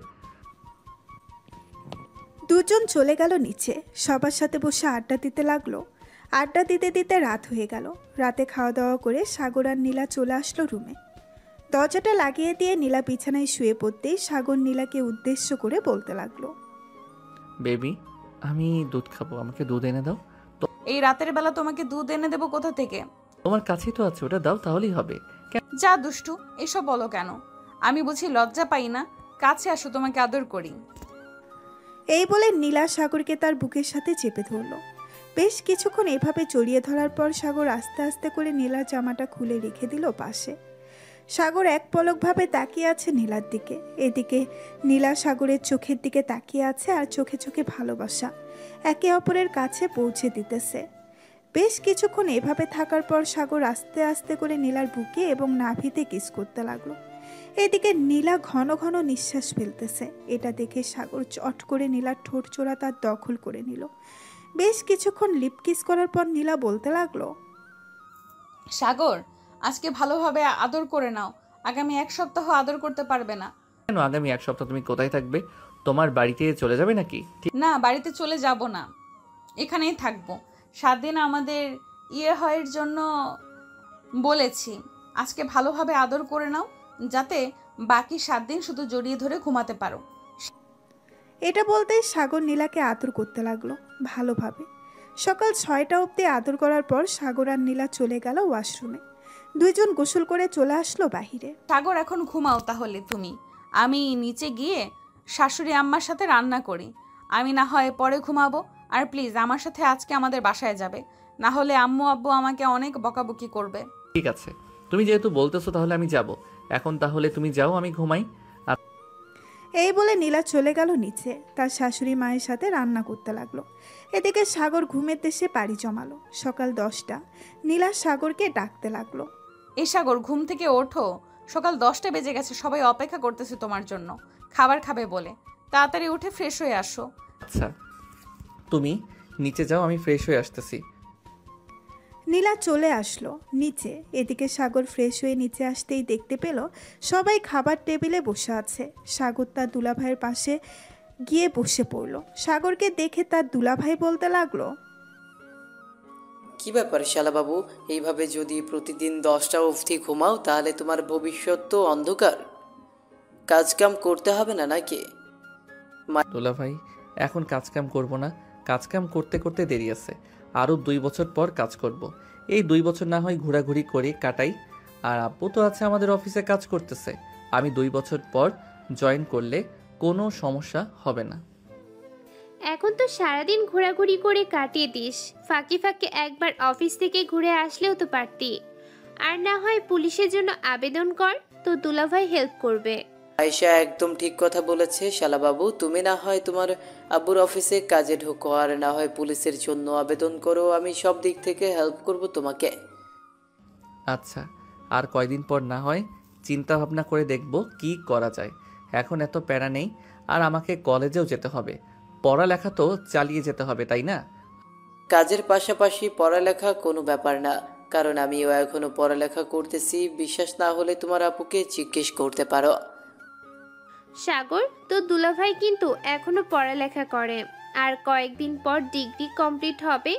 দুজন চলে গেল নিচে, সবার সাথে বসে আড্ডা দিতে লাগলো। আড্ডা দিতে দিতে রাত হয়ে গেল। রাতে খাওয়া দাওয়া করে সাগর আর নীলা চলে আসলো রুমে। দরজাটা লাগিয়ে দিয়ে নীলা বিছানায় শুয়ে পড়তেই সাগর নীলাকে উদ্দেশ্য করে বলতে লাগলো, বেবি আমি দুধ খাবো, আমাকে দুধ এনে দাও। এই রাতের বেলা তোমাকে দুধ এনে দেবো কোথা থেকে? তোমার কাছেই তো আছে, ওটা দাও তাহলেই হবে। যা দুষ্টু, এসব বলো কেন? আমি বুঝি লজ্জা পাই না? কাছে আসো, তোমাকে আদর করি। এই বলে নীলা সাগরকে তার বুকের সাথে চেপে ধরলো। বেশ কিছুক্ষণ এভাবে জড়িয়ে ধরার পর সাগর আস্তে আস্তে করে নীলার জামাটা খুলে রেখে দিল পাশে। সাগর এক পলকভাবে তাকিয়ে আছে নীলার দিকে। এদিকে নীলা সাগরের চোখের দিকে তাকিয়ে আছে আর চোখে চোখে ভালোবাসা একে অপরের কাছে পৌঁছে দিতেছে। বেশ কিছুক্ষণ এভাবে থাকার পর সাগর আস্তে আস্তে করে নীলার বুকে এবং নাভিতে কিস করতে লাগলো। এদিকে নীলা ঘন ঘন নিঃশ্বাস ফেলতেছে। এটা দেখে সাগর চট করে নীলার ঠোঁট চোরা তার দখল করে নিল। বেশ কিছুক্ষণ লিপ কিস করার পর নীলা বলতে লাগলো, সাগর, আজকে ভালোভাবে আদর করে নাও। আগামী 1 সপ্তাহ আদর করতে পারবে না। কেন? আগামী 1 সপ্তাহ তুমি কোথায় থাকবে? তোমার বাড়িতে চলে যাবে নাকি? না, বাড়িতে চলে যাব না, এখানেই থাকবো। 7 দিন আমাদের হয় জন্য বলেছি। আজকে ভালোভাবে আদর করে নাও, যাতে বাকি 7 দিন শুধু জড়িয়ে ধরে ঘুমাতে পারো। এটা বলতেই সাগর নীলাকে আদর করতে লাগলো ভালোভাবে। সকাল 6টা অবধি আদর করার পর সাগর আর নীলা চলে গেল ওয়াশরুমে। দুইজন গোসল করে চলে আসলো বাহিরে। সাগর, এখন ঘুমাও তাহলে তুমি। আমি নিচে গিয়ে শাশুড়ি আম্মার সাথে রান্না করি। আমি না হয় পরে ঘুমাবো। আর প্লিজ আমার সাথে আজকে আমাদের বাসায় যাবে, না হলে আম্মু আব্বু আমাকে অনেক বকাবকি করবে। ঠিক আছে, তুমি যেহেতু বলতেছো তাহলে আমি যাব। এখন তাহলে তুমি যাও, আমি ঘুমাই। এই বলে নীলা চলে গেল নিচে, তার শাশুড়ি মায়ের সাথে রান্না করতে লাগলো। এদিকে সাগর ঘুমের দেশে পাড়ি জমালো। সকাল 10টা, নীলা সাগরকে ডাকতে লাগলো, এই সাগর, ঘুম থেকে ওঠো। সকাল 10টা বেজে গেছে, সবাই অপেক্ষা করতেছে তোমার জন্য খাবার খাবে বলে। তাড়াতাড়ি উঠে ফ্রেশ হয়ে আসো। আচ্ছা তুমি নিচে যাও, আমি ফ্রেশ হয়ে আসতেছি। নীলা চলে আসলো নিচে। এদিকে সাগর ফ্রেশ হয়ে নিচে আসতেই দেখতে পেল সবাই খাবার টেবিলে বসে আছে। সাগর তার দুলাভাইয়ের পাশে গিয়ে বসে পড়ল। সাগরকে দেখে তার দুলাভাই বলতে লাগলো, কি ব্যাপার শালাবাবু, এইভাবে যদি প্রতিদিন 10টা অবধি ঘুমাও তাহলে তোমার ভবিষ্যৎ তো অন্ধকার। কাজকাম করতে হবে না নাকি? দোলা ভাই, এখন কাজকাম করব না। কাজকাম করতে করতে দেরি আছে, আরও 2 বছর পর কাজ করব। এই 2 বছর না হয় ঘোরাঘুরি করে কাটাই। আর আব্বু তো আছে আমাদের অফিসে কাজ করতেছে। আমি 2 বছর পর জয়েন করলে কোনো সমস্যা হবে না। এখন তো সারাদিন ঘোরাঘুরি করে কাটিয়ে দিস, ফাঁকে ফাঁকে একবার অফিস থেকে ঘুরে আসলেও তো পারতি। আর না হয় পুলিশের জন্য আবেদন কর, তো দুলাভাই হেল্প করবে। আয়েশা একদম ঠিক কথা বলেছে শালাবাবু। তুমি না হয় তোমার আব্বুর অফিসে কাজে ঢোকো, আর না হয় পুলিশের জন্য আবেদন করো। আমি সব দিক থেকে হেল্প করব তোমাকে। আচ্ছা, আর কয়দিন পর না হয় চিন্তা ভাবনা করে দেখব কি করা যায়। এখন এত প্যারা নেই। আর আমাকে কলেজেও যেতে হবে, পড়ালেখা তো চালিয়ে যেতে হবে, তাই না? কাজের পাশাপাশি পড়ালেখা কোনো ব্যাপার না, কারণ আমিও এখনো পড়ালেখা করতেছি। বিশ্বাস না হলে তোমার আপুকে জিজ্ঞেস করতে পারো। সাগর, তো দুলাভাই কিন্তু এখনো পড়ালেখা করে। আর কয়েকদিন পর ডিগ্রি কমপ্লিট হবে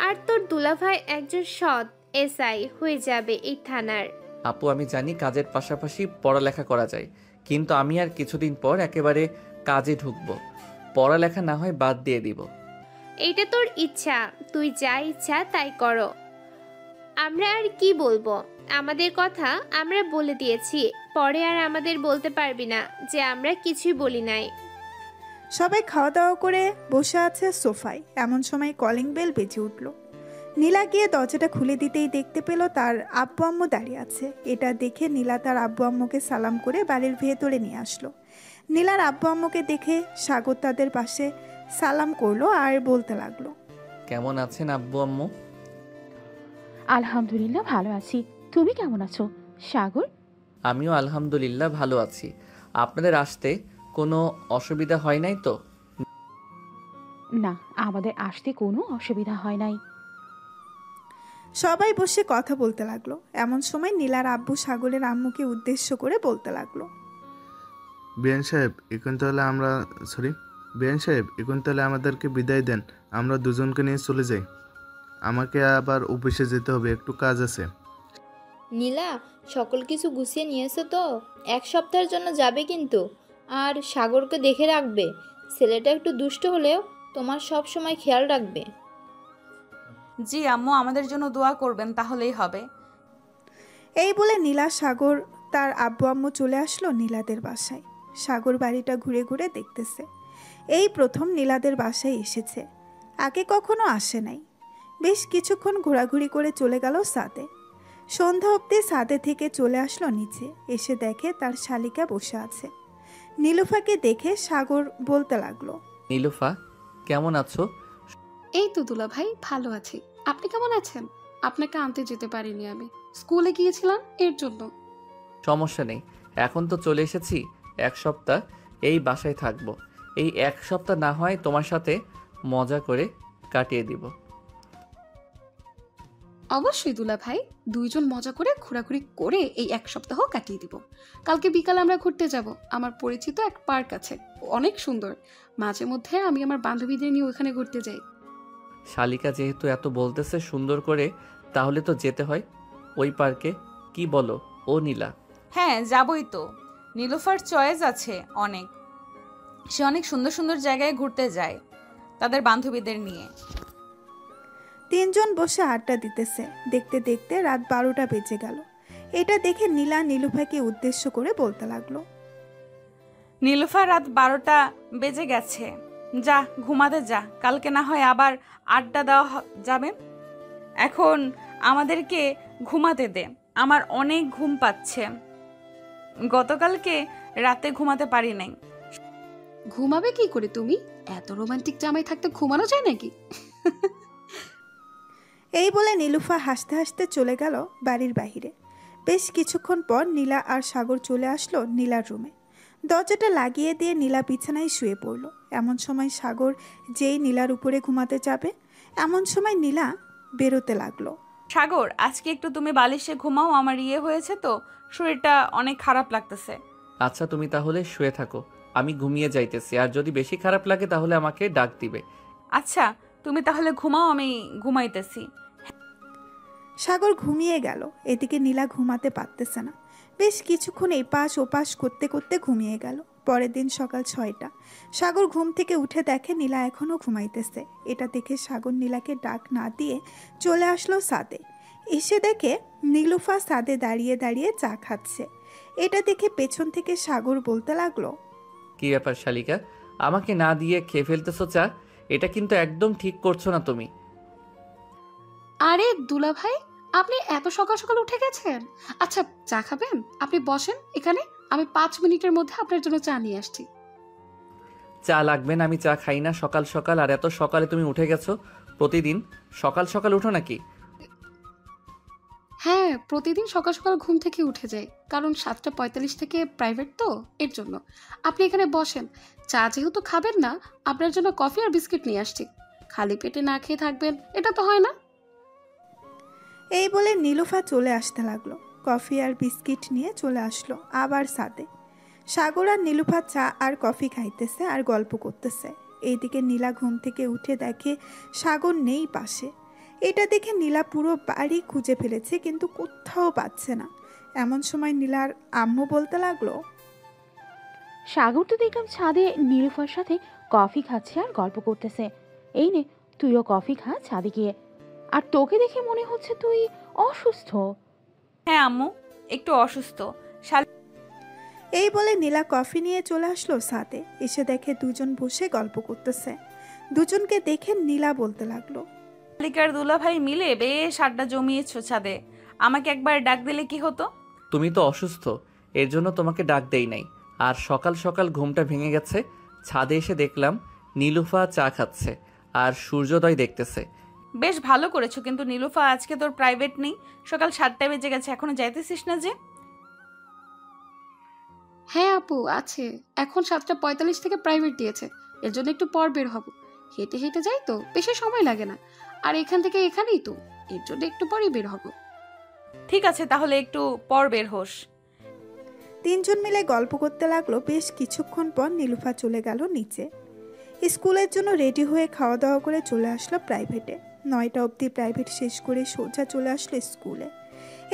আর তোর দুলাভাই একজন সৎ এসআই হয়ে যাবে এই থানার। আপু আমি জানি কাজের পাশাপাশি পড়ালেখা করা যায়, কিন্তু আমি আর কিছুদিন পর একেবারে কাজে ঢুকবো। পড়ালেখা না হয় বাদ দিয়ে দিব। এইটা তোর ইচ্ছা, তুই যা ইচ্ছা তাই করো। আমরা আর কি বলবো, আমাদের কথা আমরা বলে দিয়েছি, পরে আর আমাদের বলতে পারবি না যে আমরা কিছুই বলি নাই। সবাই খাওয়া দাওয়া করে বসে আছে সোফায়। এমন সময় কলিং বেল বেজে উঠল। নীলা গিয়ে দরজাটা খুলে দিতেই দেখতে পেল তার আব্বু আম্মু দাঁড়িয়ে আছে। এটা দেখে নীলা তার আব্বু আম্মুকে সালাম করে বাড়ির ভেতরে নিয়ে আসলো। নীলার আব্বু আম্মুকে দেখে সাগর তাদের পাশে সালাম করলো আর বলতে লাগলো, কেমন আছেন আব্বু আম্মু? আলহামদুলিল্লাহ ভালো আছি, তুমি কেমন আছো সাগর? আমিও আলহামদুলিল্লাহ ভালো আছি। আপনাদের আসতে কোনো অসুবিধা হয় নাই তো? না, আমাদের আসতে কোনো অসুবিধা হয় নাই। সবাই বসে কথা বলতে লাগলো। এমন সময় নীলার আব্বু সাগরের আম্মুকে উদ্দেশ্য করে বলতে লাগলো, বিয়ান সাহেব এখন তাহলে আমাদেরকে বিদায় দেন, আমরা দুজনকে নিয়ে চলে যাই। আমাকে আবার অফিসে যেতে হবে, একটু কাজ আছে। নীলা, সকল কিছু গুছিয়ে নিয়েছো তো? 1 সপ্তাহের জন্য যাবে কিন্তু। আর সাগরকে দেখে রাখবে, ছেলেটা একটু দুষ্ট হলেও তোমার সব সময় খেয়াল রাখবে। জি আম্মু, আমাদের জন্য দোয়া করবেন, তাহলেই হবে। এই বলে নীলা সাগর তার আব্বু আম্মু চলে আসলো নীলাদের বাসায়। সাগর বাড়িটা ঘুরে ঘুরে দেখতেছে। এই প্রথম নীলাদের বাসায় এসেছে, আগে কখনো আসে নাই। বেশ কিছুক্ষণ ঘোরাঘুরি করে চলে গেল ছাদে। সন্ধ্যা অবধি ছাদে থেকে চলে আসলো নিচে। এসে দেখে তার শালিকা বসে আছে। নীলুফাকে দেখে সাগর বলতে লাগলো, নীলুফা কেমন আছো? এই তো দুলা ভাই, ভালো আছি। আপনি কেমন আছেন? আপনাকে আনতে যেতে পারিনি, আমি স্কুলে গিয়েছিলাম এর জন্য। সমস্যা নেই, এখন তো চলে এসেছি। 1 সপ্তাহ এই বাসায় থাকবো। এই 1 সপ্তাহ না হয় তোমার সাথে মজা করে কাটিয়ে দিব। অবশ্যই দুলা ভাই, দুইজন মজা করে ঘোরাঘুরি করে এই 1 সপ্তাহ কাটিয়ে দিব। কালকে বিকালে আমরা ঘুরতে যাব। আমার পরিচিত এক পার্ক আছে, অনেক সুন্দর। মাঝে মধ্যে আমি আমার বান্ধবীদের নিয়ে ওখানে ঘুরতে যাই। শালিকা যেহেতু এত বলতেছে সুন্দর করে, তাহলে তো যেতে হয় ওই পার্কে, কি বলো ও নীলা? হ্যাঁ যাবই তো। নীলুফার চয়েস আছে অনেক, সে অনেক সুন্দর সুন্দর জায়গায় ঘুরতে যায় তাদের বান্ধবীদের নিয়ে। তিনজন বসে আড্ডা দিতেছে। দেখতে দেখতে রাত 12টা বেজে গেল। এটা দেখে নীলা নীলুফাকে উদ্দেশ্য করে বলতে লাগলো, নীলুফা, রাত 12টা বেজে গেছে, যা ঘুমাতে যা, কালকে না হয় আবার আড্ডা দেওয়া যাবে। এখন আমাদেরকে ঘুমাতে দে, আমার অনেক ঘুম পাচ্ছে, গতকালকে রাতে ঘুমাতে পারি নাই। ঘুমাবে কি করে তুমি? এত রোমান্টিক জামাই থাকতে ঘুমানো যায় নাকি? এই বলে নীলুফা হাসতে হাসতে চলে গেল বাড়ির বাহিরে। বেশ কিছুক্ষণ পর নীলা আর সাগর চলে আসলো নীলার রুমে। দরজাটা লাগিয়ে দিয়ে নীলা বিছানায় শুয়ে পড়ল। এমন সময় সাগর যেই নীলার উপরে ঘুমাতে যাবে, এমন সময় নীলা বেরোতে লাগলো। সাগর, আজকে একটু তুমি বালিশে ঘুমাও, আমার হয়েছে তো, শরীরটা অনেক খারাপ লাগতেছে। আচ্ছা তুমি তাহলে শুয়ে থাকো, আমি ঘুমিয়ে যাইতেছি। আর যদি বেশি খারাপ লাগে তাহলে আমাকে ডাক দিবে। আচ্ছা তুমি তাহলে ঘুমাও, আমি ঘুমাইতেছি। সাগর ঘুমিয়ে গেল। এদিকে নীলা ঘুমাতে পারতেছে না। বেশ কিছুক্ষণ এপাশ ওপাশ করতে করতে ঘুমিয়ে গেল। পরের দিন সকাল 6টা। সাগর ঘুম থেকে উঠে দেখে নীলা এখনও ঘুমাইতেছে। এটা দেখে সাগর নীলাকে ডাক না দিয়ে চলে আসলো ছাদে। এসে দেখে নীলুফা ছাদে দাঁড়িয়ে দাঁড়িয়ে চা খাচ্ছে। এটা দেখে পেছন থেকে সাগর বলতে লাগলো, কি ব্যাপার শালিকা, আমাকে না দিয়ে খেয়ে ফেলতেছো চা? এটা কিন্তু একদম ঠিক করছো না তুমি। আরে দুলা ভাই, আপনি এত সকাল সকাল উঠে গেছেন? আচ্ছা চা খাবেন? আপনি বসেন এখানে, আমি 5 মিনিটের মধ্যে আপনার জন্য চা নিয়ে আসছি। চা লাগবে না, আমি চা খাই না সকাল সকাল। আর এত সকালে তুমি উঠে গেছো? প্রতিদিন সকাল সকাল উঠো নাকি? হ্যাঁ, প্রতিদিন সকাল সকাল ঘুম থেকে উঠে যাই, কারণ 7:45 থেকে প্রাইভেট তো, এর জন্য। আপনি এখানে বসেন, চা যেহেতু খাবেন না, আপনার জন্য কফি আর বিস্কিট নিয়ে আসছি। খালি পেটে না খেয়ে থাকবেন, এটা তো হয় না। এই বলে নীলুফা চলে আসতে লাগলো। কফি আর বিস্কিট নিয়ে চলে আসলো আবার ছাদে। সাগর আর নীলুফা চা আর কফি খাইতেছে আর গল্প করতেছে। এইদিকে নীলা ঘুম থেকে উঠে দেখে সাগর নেই পাশে। এটা দেখে নীলা পুরো বাড়ি খুঁজে ফেলেছে কিন্তু কোথাও পাচ্ছে না। এমন সময় নীলার আম্মু বলতে লাগলো, সাগর তো দেখলাম ছাদে নীলুফার সাথে কফি খাচ্ছে আর গল্প করতেছে। এই নে, তুইও কফি খা ছাদে গিয়ে। আর তোকে দেখে মনে হচ্ছে তুই অসুস্থ। হ্যাঁ আম্মু, একটু অসুস্থ। এই বলে নীলা কফি নিয়ে চলে আসলো ছাদে। এসে দেখে দুজন বসে গল্প করতেছে। দুজনকে দেখে নীলা বলতে লাগলো, শালিকার দুলাভাই মিলে বেশ আড্ডা জমিয়েছো ছাদে। আমাকে একবার ডাক দিলে কি হতো? তুমি তো অসুস্থ, এর জন্য তোমাকে ডাক দেই নাই। আর সকাল সকাল ঘুমটা ভেঙে গেছে, ছাদে এসে দেখলাম নীলুফা চা খাচ্ছে আর সূর্যোদয় দেখতেছে। বেশ ভালো করেছো, কিন্তু নীলুফা আজকে তোর প্রাইভেট নেই। সকাল 7টা বেজে গেছে, এখনো যাইতেছিস না যে? হ্যাঁ আপু আছে, এখন 7:45 থেকে প্রাইভেট দিয়েছে, এর জন্য একটু পর বের হব। হেঁটে হেঁটে যাই তো, বেশি সময় লাগে না। আর এখান থেকে এখানেই তো, এর জন্য একটু পরই বের হব। ঠিক আছে, তাহলে একটু পর বের হোস। তিনজন মিলে গল্প করতে লাগলো। বেশ কিছুক্ষণ পর নীলুফা চলে গেল নিচে। স্কুলের জন্য রেডি হয়ে খাওয়া দাওয়া করে চলে আসলো প্রাইভেটে। 9টা অবধি প্রাইভেট শেষ করে সোজা চলে আসলো স্কুলে।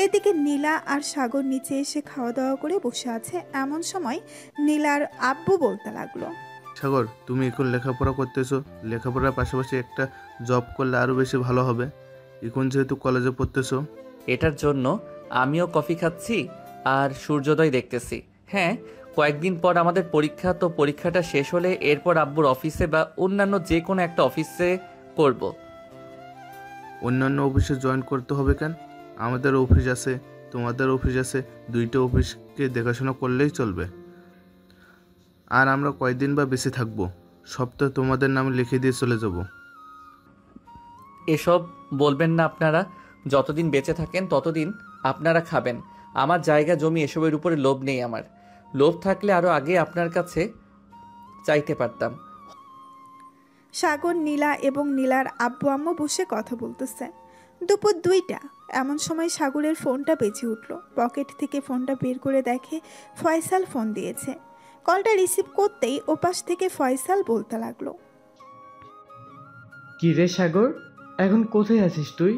এদিকে নীলা আর সাগর নিচে এসে খাওয়া দাওয়া করে বসে আছে। এমন সময় নীলার আব্বু বলতে লাগলো, সাগর, তুমি এখন লেখাপড়া করতেছো, লেখাপড়ার পাশাপাশি একটা জব করলে আরও বেশি ভালো হবে। এখন যেহেতু কলেজে পড়তেছো। এটার জন্য আমিও কফি খাচ্ছি আর সূর্যোদয় দেখতেছি। হ্যাঁ, কয়েকদিন পর আমাদের পরীক্ষা, তো পরীক্ষাটা শেষ হলে এরপর আব্বুর অফিসে বা অন্যান্য যে কোনো একটা অফিসে করব। অন্যান্য অফিসে জয়েন করতে হবে কেন? আমাদের অফিস আছে, তোমাদের অফিস আছে, দুইটা অফিসকে দেখাশোনা করলেই চলবে। আর আমরা কয়দিন বা বেশি থাকবো, সব তো তোমাদের নামে লিখে দিয়ে চলে যাব। এসব বলবেন না আপনারা। যতদিন বেঁচে থাকেন ততদিন আপনারা খাবেন। আমার জায়গা জমি এসবের উপরে লোভ নেই আমার। লোভ থাকলে আরও আগে আপনার কাছে চাইতে পারতাম। সাগর, নীলা এবং নীলার আব্বু আম্মু বসে কথা বলতেছে। দুপুর 2টা। এমন সময় সাগরের ফোনটা বেজে উঠল। পকেট থেকে ফোনটা বের করে দেখে ফয়সাল ফোন দিয়েছে। কলটা রিসিভ করতেই ওপাশ থেকে ফয়সাল বলতে লাগলো, কি রে সাগর, এখন কোথায় আছিস তুই?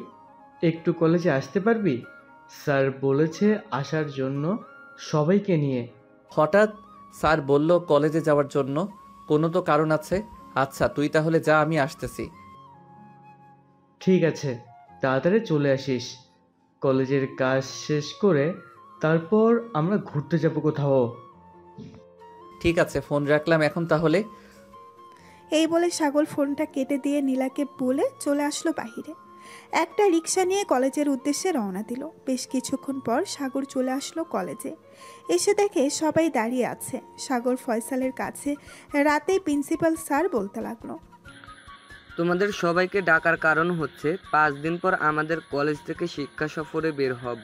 একটু কলেজে আসতে পারবি? স্যার বলেছে আসার জন্য সবাইকে নিয়ে। হঠাৎ স্যার বলল কলেজে যাওয়ার জন্য, কোনো তো কারণ আছে। আচ্ছা তুই তাহলে যা, আমি আসতেছি। ঠিক আছে, তাড়াতাড়ি চলে আসিস। কলেজের কাজ শেষ করে তারপর আমরা ঘুরতে যাব কোথাও। ঠিক আছে, ফোন রাখলাম এখন তাহলে। এই বলে সাগর ফোনটা কেটে দিয়ে নীলাকে বলে চলে আসলো বাহিরে। একটা রিক্সা নিয়ে কলেজের উদ্দেশ্যে রওনা দিল। বেশ কিছুক্ষণ পর সাগর চলে আসলো কলেজে। এসে দেখে সবাই দাঁড়িয়ে আছে। সাগর ফয়সালের কাছে রাতে প্রিন্সিপাল স্যার বলতে লাগলো, তোমাদের সবাইকে ডাকার কারণ হচ্ছে 5 দিন পর আমাদের কলেজ থেকে শিক্ষা সফরে বের হব।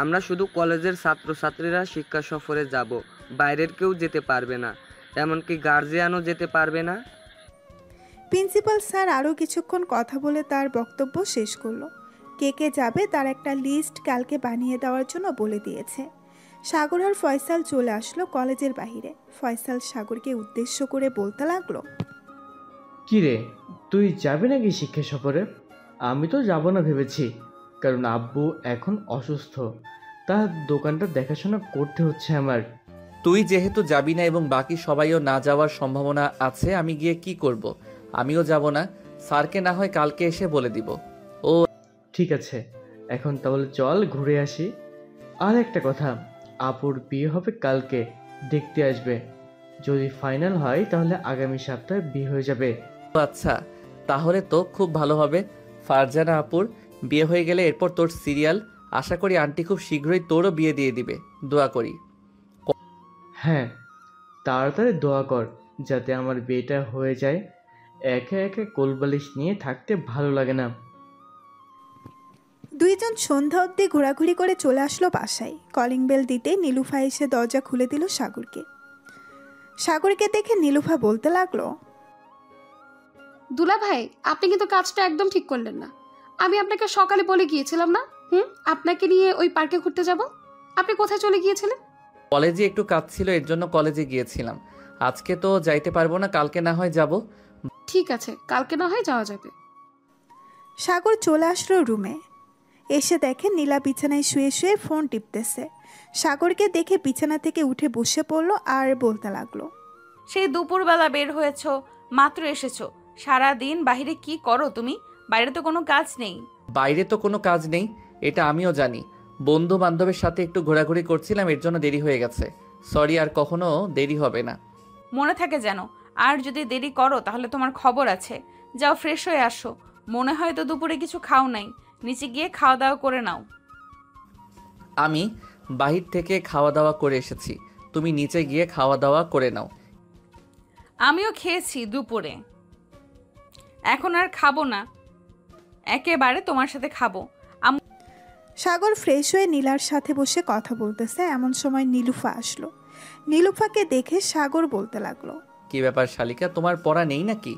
আমরা শুধু কলেজের ছাত্রছাত্রীরা শিক্ষা সফরে যাব, বাইরের কেউ যেতে পারবে না, এমনকি গার্জিয়ানও যেতে পারবে না। প্রিন্সিপাল স্যার আরও কিছুক্ষণ কথা বলে তার বক্তব্য শেষ করলো। কে কে যাবে তার একটা লিস্ট কালকে বানিয়ে দেওয়ার জন্য বলে দিয়েছে। সাগর আর ফয়সাল চলে আসলো কলেজের বাইরে। ফয়সাল সাগরকে উদ্দেশ্য করে বলতে লাগলো, কি রে, তুই যাবি নাকি শিক্ষা সফরে? আমি তো যাব না ভেবেছি, কারণ আব্বু এখন অসুস্থ, তার দোকানটা দেখাশোনা করতে হচ্ছে আমার। তুই যেহেতু যাবি না এবং বাকি সবাইও না যাওয়ার সম্ভাবনা আছে, আমি গিয়ে কি করব? আমিও যাব না। স্যারকে না হয় কালকে এসে বলে দিব। ও ঠিক আছে, এখন তাহলে চল ঘুরে আসি। আর একটা কথা, আপুর বিয়ে হবে কালকে, দেখতে আসবে। যদি ফাইনাল হয় তাহলে আগামী সপ্তাহে বিয়ে হয়ে যাবে। আচ্ছা, তাহলে তো খুব ভালো হবে। ফারজানা আপুর বিয়ে হয়ে গেলে এরপর তোর সিরিয়াল। আশা করি আন্টি খুব শীঘ্রই তোরও বিয়ে দিয়ে দিবে, দোয়া করি। হ্যাঁ, তাড়াতাড়ি দোয়া কর যাতে আমার বিয়েটা হয়ে যায়। একে একে কোলবালিশ নিয়ে থাকতে ভালো লাগে না। দুইজন সন্ধ্যা অবধি ঘোরাঘুরি করে চলে আসলো বাসায়। কলিং বেল দিতে নীলুফা এসে দরজা খুলে দিল সাগরকে। সাগরকে দেখে নীলুফা বলতে লাগলো, দুলা ভাই, আপনি কিন্তু কাজটা একদম ঠিক করলেন না। আমি আপনাকে সকালে বলে গিয়েছিলাম না আপনাকে নিয়ে ওই পার্কে ঘুরতে যাব? আপনি কোথায় চলে গিয়েছিলেন? কলেজে একটু কাজ ছিল, এর জন্য কলেজে গিয়েছিলাম। আজকে তো যাইতে পারবো না, কালকে না হয় যাব। ঠিক আছে, কালকে না হয় যাওয়া যাবে। সাগর চলে আসলো রুমে। এসে দেখে নীলা বিছানায় শুয়ে শুয়ে ফোন টিপতেছে। সাগরকে দেখে বিছানা থেকে উঠে বসে পড়লো আর বলতে লাগলো, সেই দুপুরবেলা বের হয়েছো, মাত্র এসেছো। সারা দিন বাইরে কি করো তুমি? বাইরে তো কোনো কাজ নেই। বাইরে তো কোনো কাজ নেই, এটা আমিও জানি। বন্ধু বান্ধবের সাথে একটু ঘোরাঘুরি করছিলাম, এর জন্য দেরি হয়ে গেছে। সরি, আর কখনো দেরি হবে না। মনে থাকে যেন। আর যদি দেরি করো তাহলে তোমার খবর আছে। যাও ফ্রেশ হয়ে আসো। মনে হয় তো দুপুরে কিছু খাও নাই, নিচে গিয়ে খাওয়া দাওয়া করে নাও। আমি বাহির থেকে খাওয়া দাওয়া করে এসেছি, তুমি নিচে গিয়ে খাওয়া দাওয়া করে নাও। আমিও খেয়েছি দুপুরে, এখন আর খাবো না, একেবারে তোমার সাথে খাবো। সাগর ফ্রেশ হয়ে নীলার সাথে বসে কথা বলতেছে। এমন সময় নীলুফা আসলো। নীলুফাকে দেখে সাগর বলতে লাগলো, কি ব্যাপার শালিকা, তোমার পড়া নেই নাকি?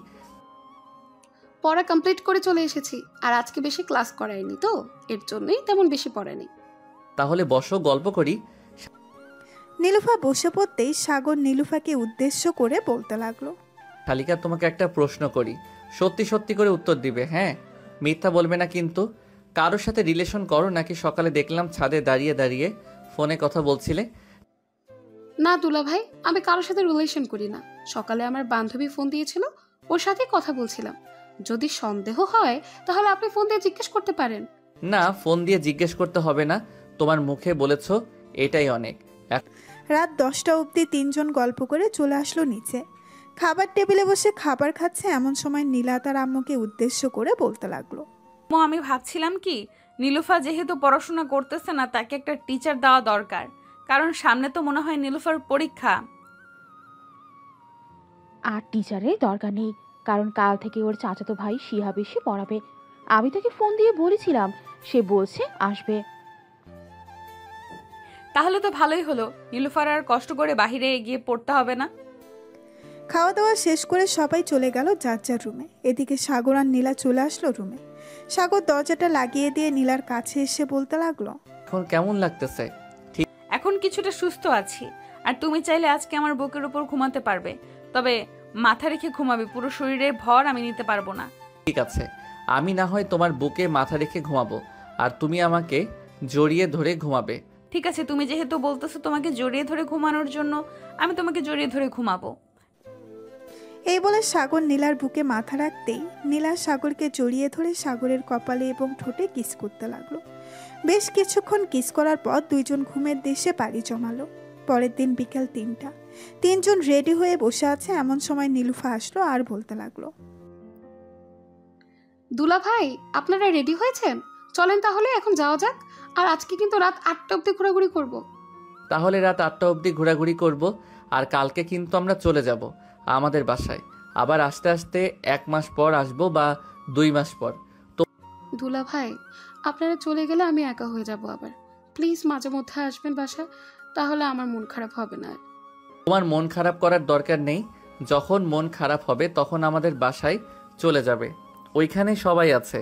পড়া কমপ্লিট করে চলে এসেছি, আর আজকে বেশি ক্লাস করায়নি তো, এর জন্যই তেমন বেশি পড়েনি। তাহলে বসো, গল্প করি। নীলুফা বসে পড়তেই সাগর নীলুফাকে উদ্দেশ্য করে বলতে লাগলো, শালিকা, তোমাকে একটা প্রশ্ন করি, সত্যি সত্যি করে উত্তর দিবে, হ্যাঁ? মিথ্যা বলবে না কিন্তু। কারোর সাথে রিলেশন করো নাকি? সকালে দেখলাম ছাদে দাঁড়িয়ে দাঁড়িয়ে ফোনে কথা বলছিলে। না দুলা ভাই, আমি কারোর সাথে রিলেশন করি না। সকালে আমার বান্ধবী ফোন দিয়েছিল, ওর সাথে কথা বলছিলাম। যদি সন্দেহ হয় তাহলে আপনি ফোন দিয়ে জিজ্ঞেস করতে পারেন। না, ফোন দিয়ে জিজ্ঞেস করতে হবে না, তোমার মুখে বলেছো, এটাই অনেক। রাত 10টা অবধি তিনজন গল্প করে চলে আসলো নিচে। খাবার টেবিলে বসে খাবার খাচ্ছে। এমন সময় নীলা তার আম্মুকে উদ্দেশ্য করে বলতে লাগলো, আমি ভাবছিলাম কি, নীলুফা যেহেতু পড়াশোনা করতেছে না, তাকে একটা টিচার দেওয়া দরকার। কারণ সামনে তো মনে হয় নীলুফার পরীক্ষা। আর টিচারের দরকার নেই, কারণ কাল থেকে ওর চাচাতো ভাই শিহাব এসে পড়াবে। আমি তাকে ফোন দিয়ে বলেছিলাম, সে বলছে আসবে। তাহলে তো ভালোই হলো, নীলুফার আর কষ্ট করে বাহিরে গিয়ে পড়তে হবে না। খাওয়া দাওয়া শেষ করে সবাই চলে গেল যার যার রুমে। এদিকে সাগর আর নীলা চলে আসলো রুমে। সাগর দরজাটা লাগিয়ে দিয়ে নীলার কাছে এসে বলতে লাগলো, এখন কেমন লাগতেছে? এখন কিছুটা সুস্থ আছি। আর তুমি চাইলে আজকে আমার বুকের উপর ঘুমাতে পারবে, তবে মাথা রেখে ঘুমাবে, পুরো শরীরের ভর আমি নিতে পারবো না। ঠিক আছে, আমি না হয় তোমার বুকে মাথা রেখে ঘুমাবো, আর তুমি আমাকে জড়িয়ে ধরে ঘুমাবে। ঠিক আছে, তুমি যেহেতু বলতেছো তোমাকে জড়িয়ে ধরে ঘুমানোর জন্য, আমি তোমাকে জড়িয়ে ধরে ঘুমাবো। এই বলে সাগর নীলার বুকে মাথা রাখতেই নীলা সাগরকে জড়িয়ে ধরে সাগরের কপালে এবং ঠোঁটে কিস করতে লাগলো। বেশ কিছুক্ষণ কিস করার পর দুইজন ঘুমের দেশে পাড়ি জমালো। পরের দিন বিকেল 3টা। তিনজন রেডি হয়ে বসে আছে। এমন সময় নীলুফা আসলো আর বলতে লাগলো, দুলা ভাই, আপনারা রেডি হয়েছেন? চলেন তাহলে এখন যাওয়া যাক। আর আজকে কিন্তু রাত 8টা অবধি ঘোরাঘুরি করব। তাহলে রাত 8টা অবধি ঘোরাঘুরি করব, আর কালকে কিন্তু আমরা চলে যাব আমাদের বাসায়। আবার আস্তে আস্তে 1 মাস পর আসবো বা 2 মাস পর। তো দুলা ভাই, আপনারা চলে গেলে আমি একা হয়ে যাব আবার। প্লিজ মাঝে মধ্যে আসবেন বাসায়, তাহলে আমার মন খারাপ হবে না। তোমার মন খারাপ করার দরকার নেই। যখন মন খারাপ হবে তখন আমাদের বাসায় চলে যাবে, ওইখানে সবাই আছে,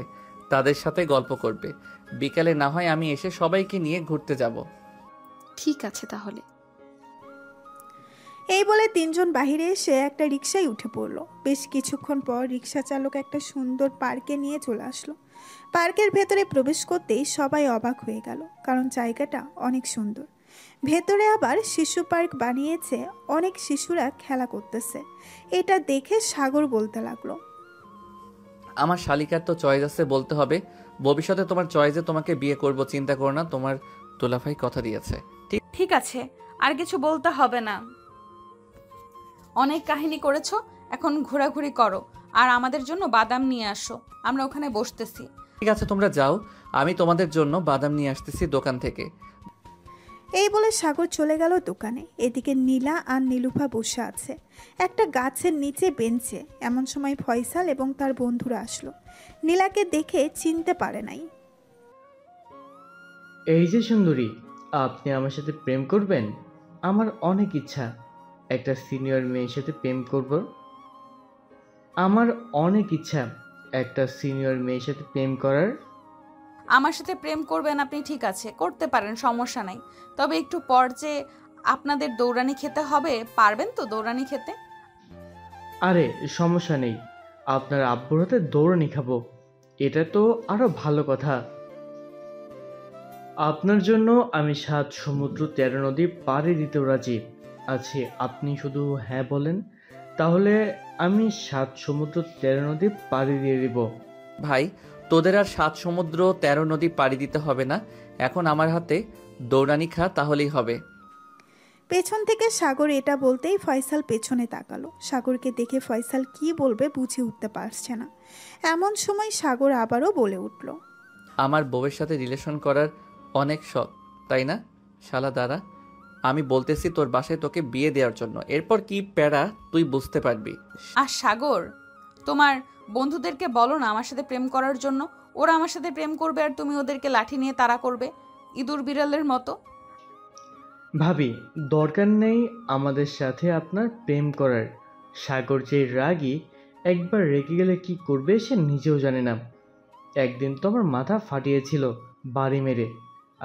তাদের সাথে গল্প করবে। বিকালে না হয় আমি এসে সবাইকে নিয়ে ঘুরতে যাব। ঠিক আছে তাহলে। এই বলে তিনজন বাহিরে এসে একটা রিকশায় উঠে পড়লো। বেশ কিছুক্ষণ পর রিকশা চালক একটা সুন্দর পার্কে নিয়ে চলে আসলো। পার্কের ভেতরে প্রবেশ করতেই সবাই অবাক হয়ে গেল, কারণ জায়গাটা অনেক সুন্দর। ভেতরে আবার শিশু পার্ক বানিয়েছে, অনেক শিশুরা খেলা করতেছে। এটা দেখে সাগর বলতে লাগলো, আমার শালিকার তো চয়েস আছে বলতে হবে। ভবিষ্যতে তোমার চয়েসে তোমাকে বিয়ে করব, চিন্তা করো না, তোমার দুলাভাই কথা দিয়েছে। ঠিক আছে, আর কিছু বলতে হবে না, অনেক কাহিনী করেছো, এখন ঘোরাঘুরি করো আর আমাদের জন্য বাদাম নিয়ে আসো, আমরা ওখানে বসতেছি। ঠিক আছে, তোমরা যাও, আমি তোমাদের জন্য বাদাম নিয়ে আসতেছি দোকান থেকে। এই বলে সাগর চলে গেল দোকানে। এদিকে নীলা আর নীলুফা বসে আছে একটা গাছের নিচে বেঞ্চে। এমন সময় ফয়সাল এবং তার বন্ধুরা আসলো। নীলাকে দেখে চিনতে পারে নাই। এই যে সুন্দরী, আপনি আমার সাথে প্রেম করবেন? আমার অনেক ইচ্ছা একটা সিনিয়র মেয়ের সাথে প্রেম করব। আমার অনেক ইচ্ছা একটা সিনিয়র মেয়ের সাথে প্রেম করার। আমার সাথে প্রেম করবেন আপনি? ঠিক আছে, করতে পারেন, সমস্যা নাই, তবে একটু পর যে আপনাদের দৌড়ানি খেতে হবে, পারবেন তো দৌড়ানি খেতে? আরে সমস্যা নেই, আপনার আব্বুর হাতে দৌড়ানি খাবো, এটা তো আরো ভালো কথা। আপনার জন্য আমি 7 সমুদ্র 13 নদী পাড়ি দিতেও রাজি আছি। আপনি শুধু হ্যাঁ বলেন, তাহলে আমি 7 সমুদ্র 13 নদী পাড়ি দিয়ে দিব। ভাই, তোদের আর 7 সমুদ্র 13 নদী পাড়ি দিতে হবে না, এখন আমার হাতে দৌড়ানি খা, তাহলেই হবে। পেছন থেকে সাগর এটা বলতেই ফয়সাল পেছনে তাকালো। সাগরকে দেখে ফয়সাল কি বলবে বুঝে উঠতে পারছে না। এমন সময় সাগর আবারও বলে উঠল, আমার বউয়ের সাথে রিলেশন করার অনেক শখ, তাই না? শালা দাঁড়া, আমি বলতেছি তোর বাসায় তোকে বিয়ে দেওয়ার জন্য, এরপর কি প্যারা তুই বুঝতে পারবি। আর সাগর, তোমার বন্ধুদেরকে বলো না আমার সাথে প্রেম করার জন্য। ওরা আমার সাথে প্রেম করবে আর তুমি ওদেরকে লাঠি নিয়ে তাড়া করবে, ইঁদুর বিড়ালের মতো। ভাবি, দরকার নেই আমাদের সাথে আপনার প্রেম করার। সাগর যে রাগী, একবার রেগে গেলে কি করবে সে নিজেও জানে না। একদিন তো আমার মাথা ফাটিয়েছিল বাড়ি মেরে,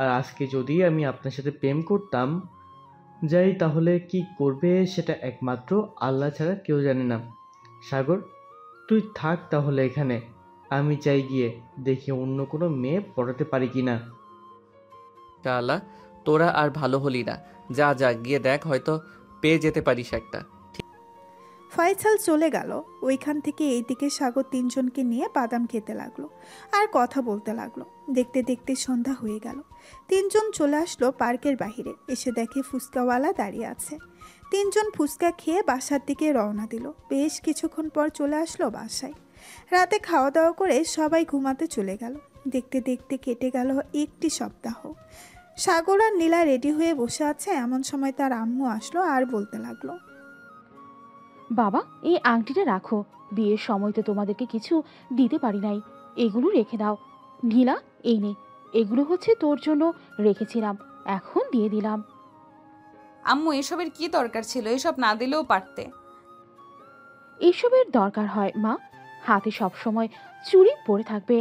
আর আজকে যদি আমি আপনার সাথে প্রেম করতাম যাই, তাহলে কি করবে সেটা একমাত্র আল্লাহ ছাড়া কেউ জানে না। সাগর, তুই থাক তাহলে এখানে, আমি চাই গিয়ে দেখি অন্য কোনো মেয়ে পড়াতে পারি কিনা। শালা, তোরা আর ভালো হলি না, যা যা গিয়ে দেখ, হয়তো পেয়ে যেতে পারিস একটা। ফয়সাল চলে গেল। ওইখান থেকে এইদিকে সাগর তিনজনকে নিয়ে বাদাম খেতে লাগলো আর কথা বলতে লাগলো। দেখতে দেখতে সন্ধ্যা হয়ে গেল। তিনজন চলে আসলো পার্কের বাহিরে, এসে দেখে ফুচকাওয়ালা দাঁড়িয়ে আছে। তিনজন ফুচকা খেয়ে বাসার দিকে রওনা দিল। বেশ কিছুক্ষণ পর চলে আসলো বাসায়। রাতে খাওয়া দাওয়া করে সবাই ঘুমাতে চলে গেল। দেখতে দেখতে কেটে গেল একটি সপ্তাহ। সাগর আর নীলা রেডি হয়ে বসে আছে, এমন সময় তার আম্মু আসলো আর বলতে লাগলো, বাবা, এই আংটিটা রাখো, বিয়ের সময় তো তোমাদেরকে কিছু দিতে পারি নাই, এগুলো রেখে দাও। নীলা, এই নে, এগুলো হচ্ছে তোর জন্য রেখেছিলাম, এখন দিয়ে দিলাম। আম্মু, এসবের কি দরকার ছিল? এসব না দিলেও পারতে। এসবের দরকার হয় মা, হাতে সব সময় চুড়ি পরে থাকবে,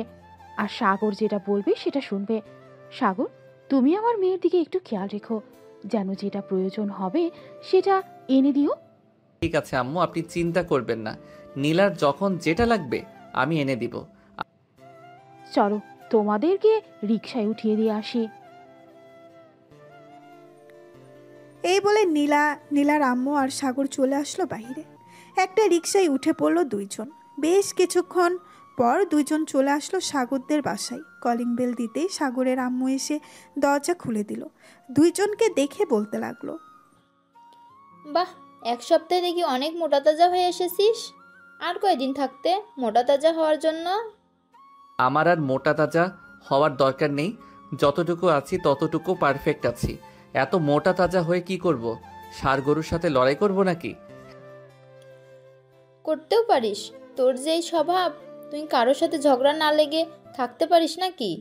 আর সাগর যেটা বলবে সেটা শুনবে। সাগর, তুমি আমার মেয়ের দিকে একটু খেয়াল রেখো, যেন যেটা প্রয়োজন হবে সেটা এনে দিও। ঠিক আছে আম্মু, আপনি চিন্তা করবেন না, নীলার যখন যেটা লাগবে আমি এনে দিব। চলো তোমাদেরকে রিকশায় উঠিয়ে দিয়ে আসি। এই বলে নীলার আম্মু আর সাগর চলে আসলো বাহিরে। একটা রিকশায় উঠে পড়লো দুইজন। বেশ কিছুক্ষণ পর দুইজন চলে আসলো সাগরদের বাসায়। কলিং বেল দিতেই সাগরের আম্মু এসে দরজা খুলে দিল। দুইজনকে দেখে বলতে লাগলো, বাহ, 1 সপ্তাহে দেখি অনেক মোটা তাজা হয়ে এসেছিস। আর কয়দিন থাকতে মোটা তাজা হওয়ার জন্য? আমার আর মোটা তাজা হওয়ার দরকার নেই, যতটুকু আছি ততটুকু পারফেক্ট আছি। এত মোটা তাজা হয়ে কি করব? ষাঁড় গরুর সাথে লড়াই করব নাকি? করতেও পারিস, তোর যেই স্বভাব, তুই কারোর সাথে ঝগড়া না লেগে থাকতে পারিস নাকি?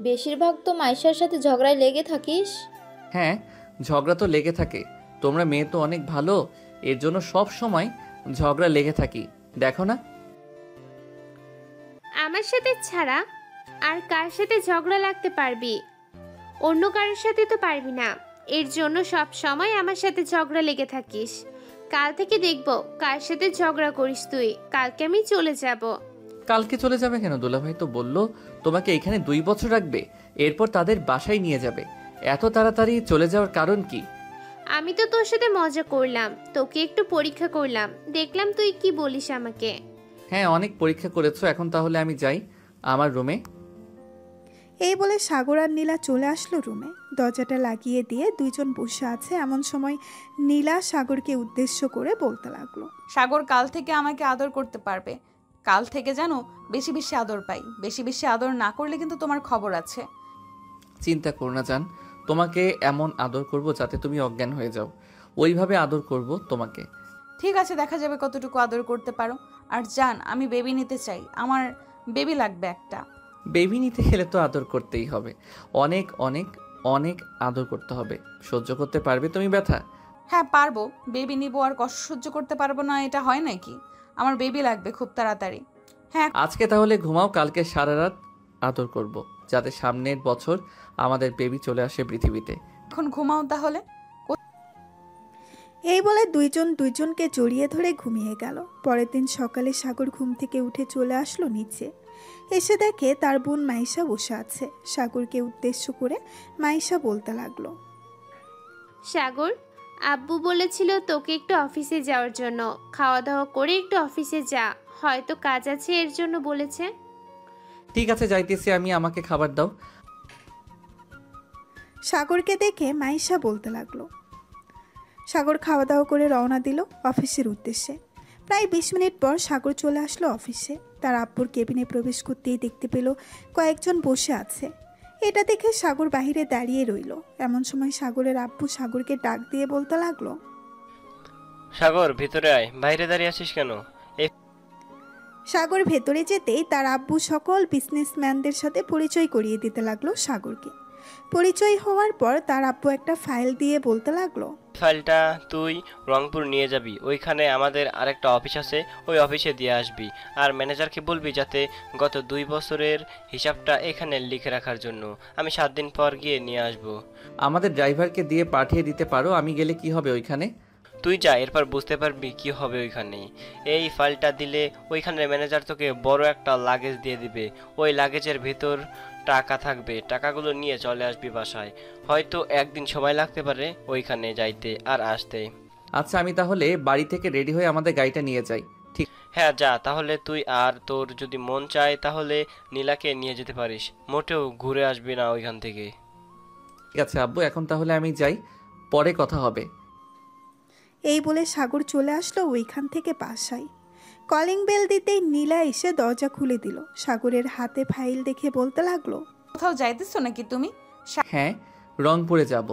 বেশিরভাগ তো মাইশার সাথে ঝগড়ায় লেগে থাকিস। হ্যাঁ, ঝগড়া তো লেগে থাকে, তোমরা মেয়ে তো অনেক ভালো, এর জন্য সব সময় ঝগড়া লেগে থাকি, দেখো না? আমার সাথে ছাড়া আর কার সাথে ঝগড়া লাগতে পারবি? অন্য কারোর সাথে তো পারবি না, এর জন্য সব সময় আমার সাথে ঝগড়া লেগে থাকিস। কাল থেকে দেখবো কার সাথে ঝগড়া করিস তুই। কালকে আমি চলে যাব। কালকে চলে যাবে কেন? দুলাভাই তো বললো তোমাকে এখানে 2 বছর রাখবে, এরপর তাদের বাসায় নিয়ে যাবে। এত তাড়াতাড়ি চলে যাওয়ার কারণ কি? আমি তো তোর সাথে মজা করলাম, তোকে একটু পরীক্ষা করলাম, দেখলাম তুই কি বলিস আমাকে। হ্যাঁ, অনেক পরীক্ষা করেছো, এখন তাহলে আমি যাই আমার রুমে। এই বলে সাগর আর নীলা চলে আসলো রুমে। দরজাটা লাগিয়ে দিয়ে দুইজন বসে আছে, এমন সময় নীলা সাগরকে উদ্দেশ্য করে বলতে লাগলো, সাগর কাল থেকে আমাকে আদর করতে পারবে। কাল থেকে যেন বেশি বেশি আদর পাই। বেশি বেশি আদর না করলে কিন্তু তোমার খবর আছে। চিন্তা করো না জান, তোমাকে এমন আদর করব যাতে তুমি অজ্ঞান হয়ে যাও, ওইভাবে আদর করব তোমাকে। ঠিক আছে, দেখা যাবে কতটুকু আদর করতে পারো। আর জান, আমি বেবি নিতে চাই, আমার বেবি লাগবে একটা। বেবি নিতে গেলে তো আদর করতেই হবে, অনেক অনেক অনেক আদর করতে হবে। সহ্য করতে পারবে তুমি ব্যথা? হ্যাঁ পারবো, বেবি নিবো আর কষ্ট সহ্য করতে পারবো না, এটা হয় নাকি? আমার বেবি লাগবে খুব তাড়াতাড়ি। হ্যাঁ, আজকে তাহলে ঘুমাও, কালকে সারা রাত আদর করব, যাতে সামনের বছর আমাদের বেবি চলে আসে পৃথিবীতে। এখন ঘুমাও তাহলে। এই বলে দুইজন দুইজনকে জড়িয়ে ধরে ঘুমিয়ে গেল। পরের দিন সকালে সাগর ঘুম থেকে উঠে চলে আসলো নিচে। এসে দেখে তার বোন মাইশা বসে আছে। সাগরকে উদ্দেশ্য করে মাইশা বলতে লাগলো, সাগর, আব্বু বলেছিল তোকে একটু অফিসে যাওয়ার জন্য। খাওয়া দাওয়া করে একটু অফিসে যা, হয়তো কাজ আছে এর জন্য বলেছে। ঠিক আছে যাইতেছি আমি, আমাকে খাবার দাও। সাগরকে দেখে মাইশা বলতে লাগলো। সাগর খাওয়া দাওয়া করে রওনা দিল অফিসের উদ্দেশ্যে। প্রায় 20 মিনিট পর সাগর চলে আসলো অফিসে। তার আব্বুর কেবিনে প্রবেশ করতেই দেখতে পেল কয়েকজন বসে আছে। এটা দেখে সাগর বাহিরে দাঁড়িয়ে রইল। এমন সময় সাগরের আব্বু সাগরকে ডাক দিয়ে বলতে লাগলো, সাগর ভিতরে আয়, বাইরে দাঁড়িয়ে আছিস কেন? সাগর ভেতরে যেতেই তার আব্বু সকল বিজনেসম্যানদের সাথে পরিচয় করিয়ে দিতে লাগলো সাগরকে। পরিচয় হওয়ার পর তার আব্বু একটা ফাইল দিয়ে বলতে লাগলো, ফাইলটা তুই রংপুর নিয়ে যাবি, ওইখানে আমাদের আরেকটা অফিস আছে, ওই অফিসে দিয়ে আসবি। আর ম্যানেজারকে বলবি যাতে গত 2 বছরের হিসাবটা এখানে লিখে রাখার জন্য। আমি 7 দিন পর গিয়ে নিয়ে আসব। আমাদের ড্রাইভারকে দিয়ে পাঠিয়ে দিতে পারো, আমি গেলে কি হবে ওইখানে? তুই যা, এরপর বুঝতে পারবি কি হবে ওইখানে। এই ফাইলটা দিলে ওইখানে ম্যানেজার তোকে বড় একটা লাগেজ দিয়ে দিবে। ওই লাগেজের ভিতর টাকা থাকবে, টাকাগুলো নিয়ে চলে আসবি বাসায়। হয়তো একদিন সময় লাগতে পারে ওইখানে যাইতে আর আসতে। আচ্ছা আমি তাহলে বাড়ি থেকে রেডি হয়ে আমাদের গাড়িটা নিয়ে যাই। ঠিক? হ্যাঁ যা তাহলে তুই। আর তোর যদি মন চায় তাহলে নীলাকে নিয়ে যেতে পারিস, মোটেও ঘুরে আসবি না ওইখান থেকে। ঠিক আছে আব্বু, এখন তাহলে আমি যাই, পরে কথা হবে। এই বলে সাগর চলে আসলো ওইখান থেকে বাসায়। কলিং বেল দিতেই নীলা এসে দরজা খুলে দিল। সাগরের হাতে ফাইল দেখে বলতে লাগলো, কোথাও যাইতেছো নাকি তুমি? হ্যাঁ রংপুরে যাব,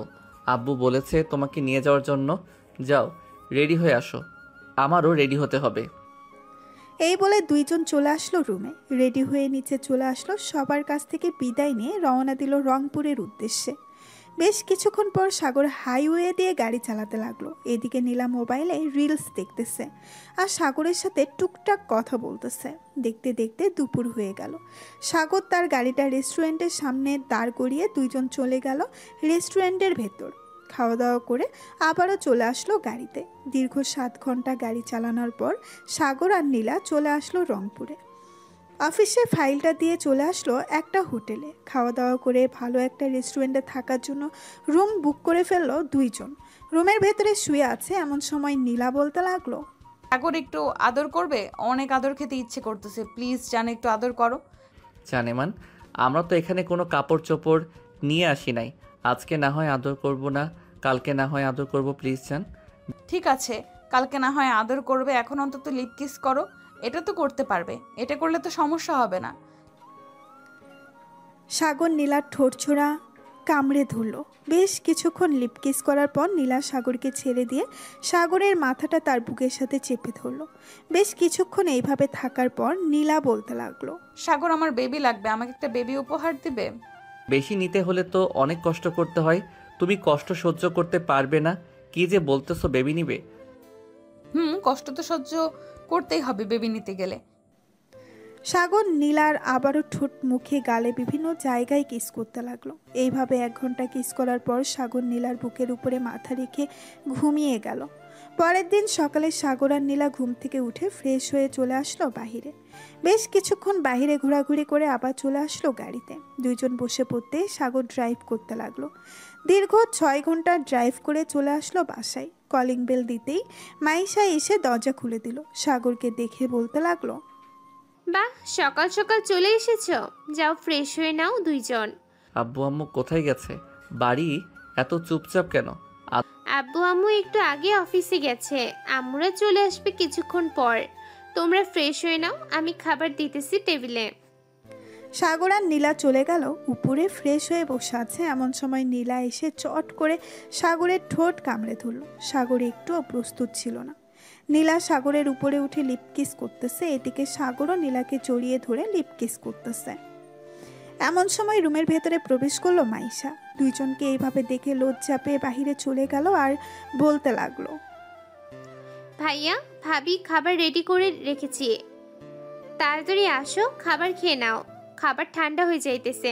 আব্বু বলেছে তোমাকে নিয়ে যাওয়ার জন্য। যাও রেডি হয়ে আসো, আমারও রেডি হতে হবে। এই বলে দুইজন চলে আসলো রুমে। রেডি হয়ে নিচে চলে আসলো। সবার কাছ থেকে বিদায় নিয়ে রওনা দিল রংপুরের উদ্দেশ্যে। বেশ কিছুক্ষণ পর সাগর হাইওয়ে দিয়ে গাড়ি চালাতে লাগলো। এদিকে নীলা মোবাইলে রিলস দেখতেছে আর সাগরের সাথে টুকটাক কথা বলতেছে। দেখতে দেখতে দুপুর হয়ে গেল। সাগর তার গাড়িটা রেস্টুরেন্টের সামনে দাঁড় করিয়ে দুইজন চলে গেল রেস্টুরেন্টের ভেতর। খাওয়া দাওয়া করে আবারও চলে আসলো গাড়িতে। দীর্ঘ 7 ঘন্টা গাড়ি চালানোর পর সাগর আর নীলা চলে আসলো রংপুরে। অফিসে ফাইলটা দিয়ে চলে আসলো একটা হোটেলে। খাওয়া দাওয়া করে ভালো একটা রেস্টুরেন্টে থাকার জন্য রুম বুক করে ফেললো দুইজন। রুমের ভেতরে শুয়ে আছে। এমন সময় নীলা বলতে লাগলো, সাগর একটু আদর করবে? অনেক আদর খেতে ইচ্ছে করতেছে, প্লিজ জান একটু আদর করো। জানেমান, আমরা তো এখানে কোনো কাপড় চোপড় নিয়ে আসি নাই। আজকে না হয় আদর করব না, কালকে না হয় আদর করব, প্লিজ জান। ঠিক আছে, কালকে না হয় আদর করবে, এখন অন্তত লিপ কিস করো। এটা তো করতে পারবে, এটা করলে তো সমস্যা হবে না। সাগর নীলার ঠোঁট ছোড়া কামড়ে ধরলো। বেশ কিছুক্ষণ লিপ কিস করার পর নীলা সাগরকে ছেড়ে দিয়ে সাগরের মাথাটা তার বুকের সাথে চেপে ধরলো। বেশ কিছুক্ষণ এইভাবে থাকার পর নীলা বলতে লাগলো, সাগর আমার বেবি লাগবে, আমাকে একটা বেবি উপহার দিবে? বেশি নিতে হলে তো অনেক কষ্ট করতে হয়, তুমি কষ্ট সহ্য করতে পারবে না। কি যে বলতেছো, বেবি নিবে? কষ্ট তো সহ্য করতেই হবে বেবি নিতে গেলে। সাগর নীলার আবারও ঠোঁট, মুখে, গালে বিভিন্ন জায়গায় কিস করতে লাগলো। এইভাবে 1 ঘন্টা কিস করার পর সাগর নীলার বুকের উপরে মাথা রেখে ঘুমিয়ে গেল। পরের দিন সকালে সাগর আর নীলা ঘুম থেকে উঠে ফ্রেশ হয়ে চলে আসলো বাহিরে। বেশ কিছুক্ষণ বাহিরে ঘোরাঘুরি করে আবার চলে আসলো গাড়িতে। দুইজন বসে পড়তে সাগর ড্রাইভ করতে লাগলো। দীর্ঘ 6 ঘন্টা ড্রাইভ করে চলে আসলো বাসায়। কলিং বেল দিতেই মাইশা এসে দরজা খুলে দিল। সাগরকে দেখে বলতে লাগলো, বাহ, সকাল সকাল চলে এসেছো, যাও ফ্রেশ হয়ে নাও দুইজন। আব্বু আম্মু কোথায় গেছে? বাড়ি এত চুপচাপ কেন? আব্বু আম্মু একটু আগে অফিসে গেছে, আম্মুরা চলে আসবে কিছুক্ষণ পর। তোমরা ফ্রেশ হয়ে নাও, আমি খাবার দিতেছি টেবিলে। সাগর আর নীলা চলে গেল উপরে। ফ্রেশ হয়ে বসে আছে। এমন সময় নীলা এসে চট করে সাগরের ঠোঁট কামড়ে ধরল। সাগর একটুও প্রস্তুত ছিল না। নীলা সাগরের উপরে উঠে লিপ কিস করতেছে। এদিকে সাগরও নীলাকে জড়িয়ে ধরে লিপ কিস করতেছে। এমন সময় রুমের ভেতরে প্রবেশ করলো মাইশা। দুইজনকে এইভাবে দেখে লজ্জা পেয়ে বাহিরে চলে গেল আর বলতে লাগলো, ভাইয়া ভাবি খাবার রেডি করে রেখেছি, তাড়াতাড়ি আসো, খাবার খেয়ে নাও, খাবার ঠান্ডা হয়ে যাইতেছে।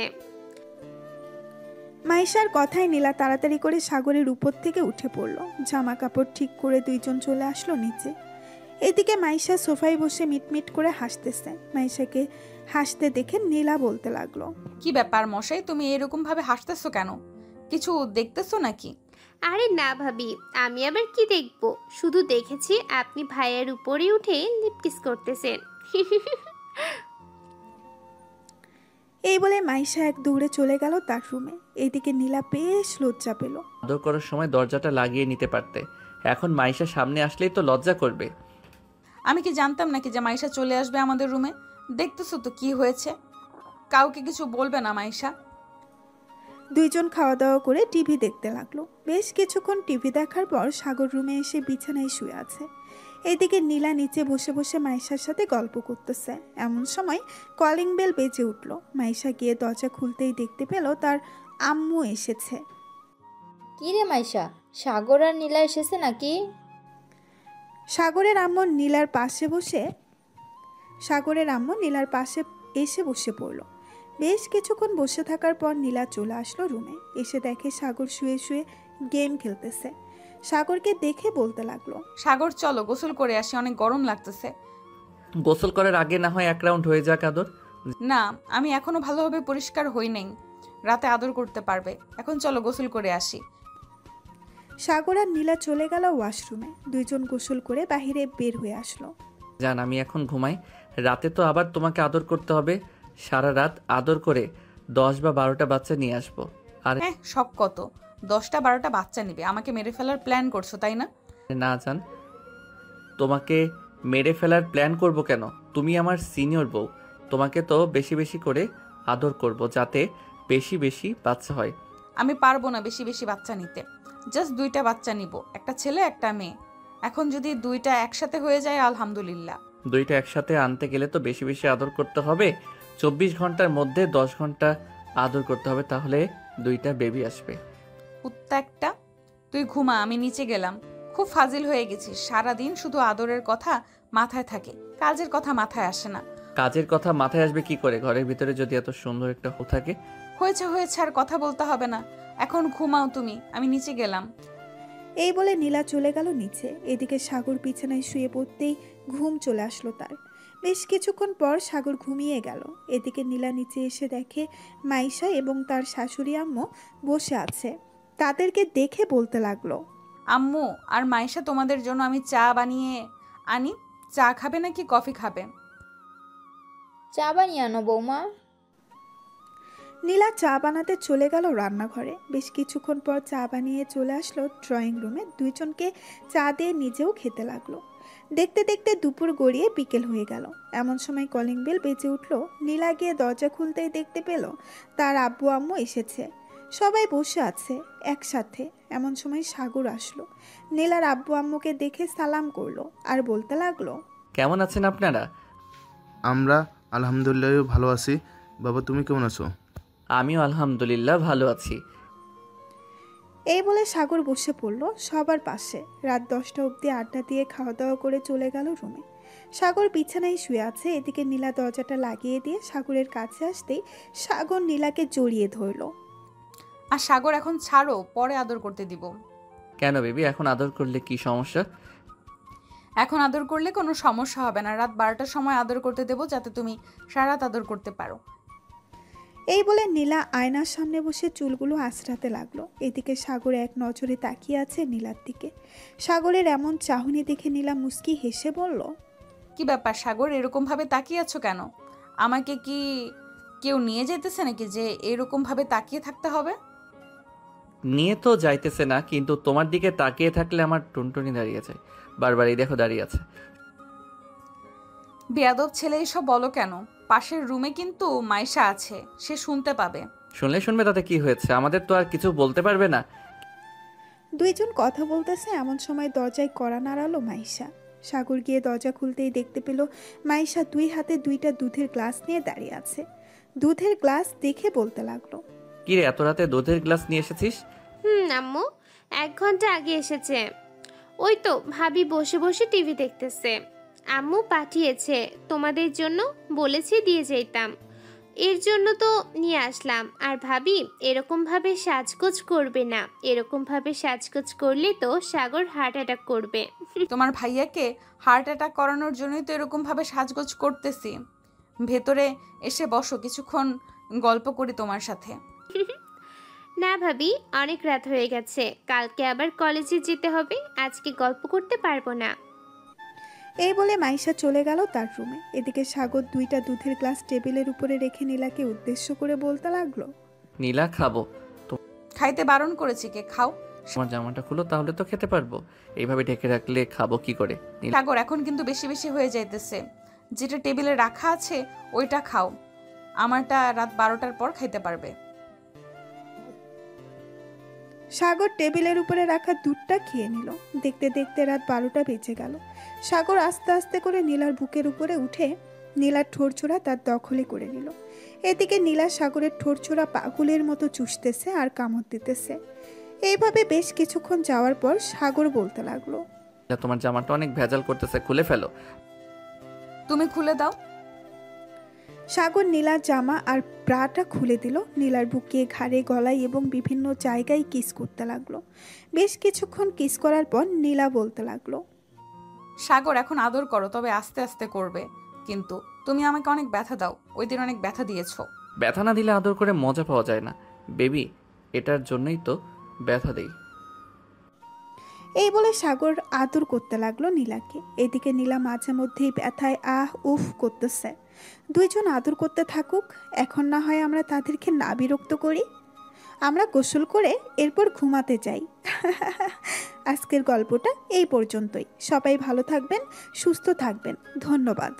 মাইশার কথায় নীলা তাড়াতাড়ি করে সাগরের উপর থেকে উঠে পড়ল। জামা কাপড় ঠিক করে দুইজন চলে আসলো নিচে। এদিকে মাইশা সোফায় বসে মিটমিট করে হাসতেছে। মাইশাকে হাসতে দেখে নীলা বলতে লাগলো, কি ব্যাপার মশাই, তুমি এরকম ভাবে হাসতেছো কেন? কিছু দেখতেছো নাকি? আরে না ভাবি, আমি আবার কি দেখব, শুধু দেখেছি আপনি ভাইয়ের উপরে উঠে লিপকিস করতেছেন। এই বলে মাইশা এক দৌড়ে চলে গেল তার রুমে। এইদিকে নীলা বেশ লজ্জা পেল। আদর করার সময় দরজাটা লাগিয়ে নিতে পারতে, এখন মাইশা সামনে আসলেই তো লজ্জা করবে। আমি কি জানতাম নাকি যে মাইশা চলে আসবে আমাদের রুমে? দেখতেছো তো কি হয়েছে। কাউকে কিছু বলবে না মাইশা। দুইজন খাওয়া দাওয়া করে টিভি দেখতে লাগলো। বেশ কিছুক্ষণ টিভি দেখার পর সাগর রুমে এসে বিছানায় শুয়ে আছে। এদিকে নীলা নিচে বসে বসে মাইশার সাথে গল্প করতেছে। এমন সময় কলিং বেল বেজে উঠল। মাইশা গিয়ে দরজা খুলতেই দেখতে পেল তার আম্মু এসেছে। কি রে মাইশা, সাগর আর নীলা এসেছে নাকি? সাগরের আম্মু নীলার পাশে এসে বসে পড়ল। বেশ কিছুক্ষণ বসে থাকার পর নীলা চলে আসলো রুমে। এসে দেখে সাগর শুয়ে শুয়ে গেম খেলতেছে। সাগরকে দেখে বলতে লাগলো, সাগর চলো গোসল করে আসি, অনেক গরম লাগতেছে। গোসল করার আগে না হয় এক রাউন্ড হয়ে যাক আদর। না, আমি এখনো ভালোভাবে পরিষ্কার হই নাই, রাতে আদর করতে পারবে। এখন চলো গোসল করে আসি। সাগর আর নীলা চলে গেল ওয়াশরুমে। দুইজন গোসল করে বাহিরে বের হয়ে আসলো। জান আমি এখন ঘুমাই, রাতে তো আবার তোমাকে আদর করতে হবে। সারা রাত আদর করে 10 বা 12টা বাচ্চা নিয়ে আসবো। আর হ্যাঁ, শখ কত, 10টা 12টা বাচ্চা নিবে। আমাকে মেরে ফেলার প্ল্যান করছো তাই না? না জান, তোমাকে মেরে ফেলার প্ল্যান করব কেন? তুমি আমার সিনিয়র বউ, তোমাকে তো বেশি বেশি করে আদর করব যাতে বেশি বেশি বাচ্চা হয়। আমি পারবো না বেশি বেশি বাচ্চা নিতে। জাস্ট 2টা বাচ্চা নিব, একটা ছেলে একটা মেয়ে। এখন যদি 2টা একসাথে হয়ে যায় আলহামদুলিল্লাহ। 2টা একসাথে আনতে গেলে তো বেশি বেশি আদর করতে হবে। 24 ঘন্টার মধ্যে 10 ঘন্টা আদর করতে হবে, তাহলে 2টা বেবি আসবে। কুত্তা একটা, তুই ঘুমা, আমি নিচে গেলাম। খুব ফাজিল হয়ে গেছিস, সারাদিন শুধু আদরের কথা মাথায় থাকে, কাজের কথা মাথায় আসে না। কাজের কথা মাথায় আসবে কি করে, ঘরের ভিতরে যদি এত সুন্দর একটা হো থাকে। হয়েছে আর কথা বলতে হবে না, এখন ঘুমাও তুমি, আমি নিচে গেলাম। এই বলে নীলা চলে গেল নিচে। এদিকে সাগর বিছানায় শুয়ে পড়তেই ঘুম চলে আসলো তার। বেশ কিছুক্ষণ পর সাগর ঘুমিয়ে গেল। এদিকে নীলা নিচে এসে দেখে মাইশা এবং তার শাশুড়ি আম্মু বসে আছে। তাদেরকে দেখে বলতে লাগলো, আম্মু আর মাইশা, তোমাদের জন্য আমি চা বানিয়ে আনি। চা খাবে নাকি কফি খাবে? চা বানিয়ে আনো বৌমা। নীলা চা বানাতে চলে গেল রান্নাঘরে। বেশ কিছুক্ষণ পর চা বানিয়ে চলে আসলো ড্রয়িং রুমে। দুইজনকে চা দিয়ে নিজেও খেতে লাগলো। দেখতে দেখতে দুপুর গড়িয়ে বিকেল হয়ে গেল। এমন সময় কলিং বেল বেজে উঠলো। নীলা গিয়ে দরজা খুলতেই দেখতে পেল তার আব্বু আম্মু এসেছে। সবাই বসে আছে একসাথে। এমন সময় সাগর আসলো। নীলার আব্বু আম্মুকে দেখে সালাম করলো আর বলতে লাগলো, কেমন আছেন আপনারা? আমরা আলহামদুলিল্লাহ ভালো আছি। বাবা তুমি কেমন আছো? আমিও আলহামদুলিল্লাহ ভালো আছি। এই বলে সাগর বসে পড়ল সবার পাশে। রাত 10টা অবধি আড্ডা দিয়ে খাওয়া দাওয়া করে চলে গেল রুমে। সাগর বিছানায় শুয়ে আছে। এদিকে নীলা দরজাটা লাগিয়ে দিয়ে সাগরের কাছে আসতেই সাগর নীলাকে জড়িয়ে ধরল। আর সাগর এখন ছাড়ো, পরে আদর করতে দিব। কেন বেবি, এখন আদর করলে কি সমস্যা? এখন আদর করলে কোনো সমস্যা হবে না। রাত 12টার সময় আদর করতে দেবো, যাতে তুমি সারা রাত আদর করতে পারো। এই বলে নীলা আয়নার সামনে বসে চুলগুলো আঁচড়াতে লাগলো। এদিকে সাগর এক নজরে তাকিয়ে আছে নীলার দিকে। সাগরের এমন চাহনি দেখে নীলা মুস্কি হেসে বলল, কি ব্যাপার সাগর, এরকম ভাবে তাকিয়ে আছো কেন? আমাকে কি কেউ নিয়ে যেতেছে নাকি যে এরকম ভাবে তাকিয়ে থাকতে হবে? নিয়ে তো যাইতেছে না, কিন্তু তোমার দিকে তাকিয়ে থাকলে আমার টুনটুনি দাঁড়িয়ে যায়। বারবার এই দেখো দাঁড়িয়ে আছে। বেয়াদব ছেলে, এসব বলো কেন? পাশের রুমে কিন্তু মাইশা আছে, সে শুনতে পাবে। শুনলে শুনবে, তাতে কি হয়েছে? আমাদের তো আর কিছু বলতে পারবে না। দুইজন কথা বলতেছে এমন সময় দরজায় কড়া নাড়ালো মাইশা। সাগর গিয়ে দরজা খুলতেই দেখতে পেল মাইশা 2 হাতে 2টা দুধের গ্লাস নিয়ে দাঁড়িয়ে আছে। দুধের গ্লাস দেখে বলতে লাগলো, কি রে, এত রাতে দুধের গ্লাস নিয়ে এসেছিস? আম্মু 1 ঘন্টা আগে এসেছে। ওই তো ভাবি বসে বসে টিভি দেখতেছে। আম্মু পাঠিয়েছে তোমাদের জন্য, বলেছে দিয়ে যেতাম। এর জন্য তো নিয়ে আসলাম। আর ভাবি, এরকমভাবে সাজগোজ করবে না। এরকমভাবে সাজগোজ করলে তো সাগর হার্ট অ্যাটাক করবে। তোমার ভাইয়াকে হার্ট অ্যাটাক করানোর জন্যই তো এরকমভাবে সাজগোজ করতেছি। ভেতরে এসে বসো, কিছুক্ষণ গল্প করি তোমার সাথে। না ভাবি, অনেক রাত হয়ে গেছে, কালকে আবার কলেজে যেতে হবে, আজকে গল্প করতে পারবো না। এই বলে মাইশা চলে গেল তার রুমে। এদিকে সাগর 2টা দুধের গ্লাস টেবিলের উপরে রেখে নীলাকে উদ্দেশ্য করে বলতে লাগলো, নীলা খাবো। খাইতে বারণ করেছি কে? খাও। আমার জামাটা খুলো, তাহলে তো খেতে পারবো। এইভাবে ঢেকে রাখলে খাবো কি করে? সাগর, এখন কিন্তু বেশি বেশি হয়ে যাইতেছে। যেটা টেবিলে রাখা আছে ওইটা খাও, আমারটা রাত 12টার পর খাইতে পারবে। সাগর টেবিলের উপরে রাখা দুধটা খেয়ে নিল। দেখতে দেখতে রাত 12টা বেজে গেল। সাগর আস্তে আস্তে করে নীলার বুকের উপরে উঠে নীলার ঠোঁটছোড়া তার দখলে করে নিল। এদিকে নীলা সাগরের ঠোঁটছোড়া পাগলের মতো চুষতেছে আর কামড় দিতেছে। এইভাবে বেশ কিছুক্ষণ যাওয়ার পর সাগর বলতে লাগলো, তোমার জামাটা অনেক ভেজাল করতেছে, খুলে ফেলো। তুমি খুলে দাও। সাগর নীলার জামা আর ব্রাটা খুলে দিল। নীলার বুকে, ঘাড়ে, গলায় এবং বিভিন্ন জায়গায় কিস করতে লাগলো। বেশ কিছুক্ষণ কিস করার পর নীলা বলতে লাগলো, সাগর, এখন আদর করো, তবে আস্তে আস্তে করবে। কিন্তু তুমি আমাকে অনেক ব্যথা দাও, ওই দিন অনেক ব্যথা দিয়েছো। ব্যথা না দিলে আদর করে মজা পাওয়া যায় না বেবি, এটার জন্যই তো ব্যথা দেই। এই বলে সাগর আদর করতে লাগলো নীলাকে। এদিকে নীলা মাঝে মধ্যেই ব্যথায় আহ উফ করতেছে। দুইজন আদর করতে থাকুক, এখন না হয় আমরা তাদেরকে না বিরক্ত করি। আমরা গোসল করে এরপর ঘুমাতে যাই। আজকের গল্পটা এই পর্যন্তই। সবাই ভালো থাকবেন, সুস্থ থাকবেন। ধন্যবাদ।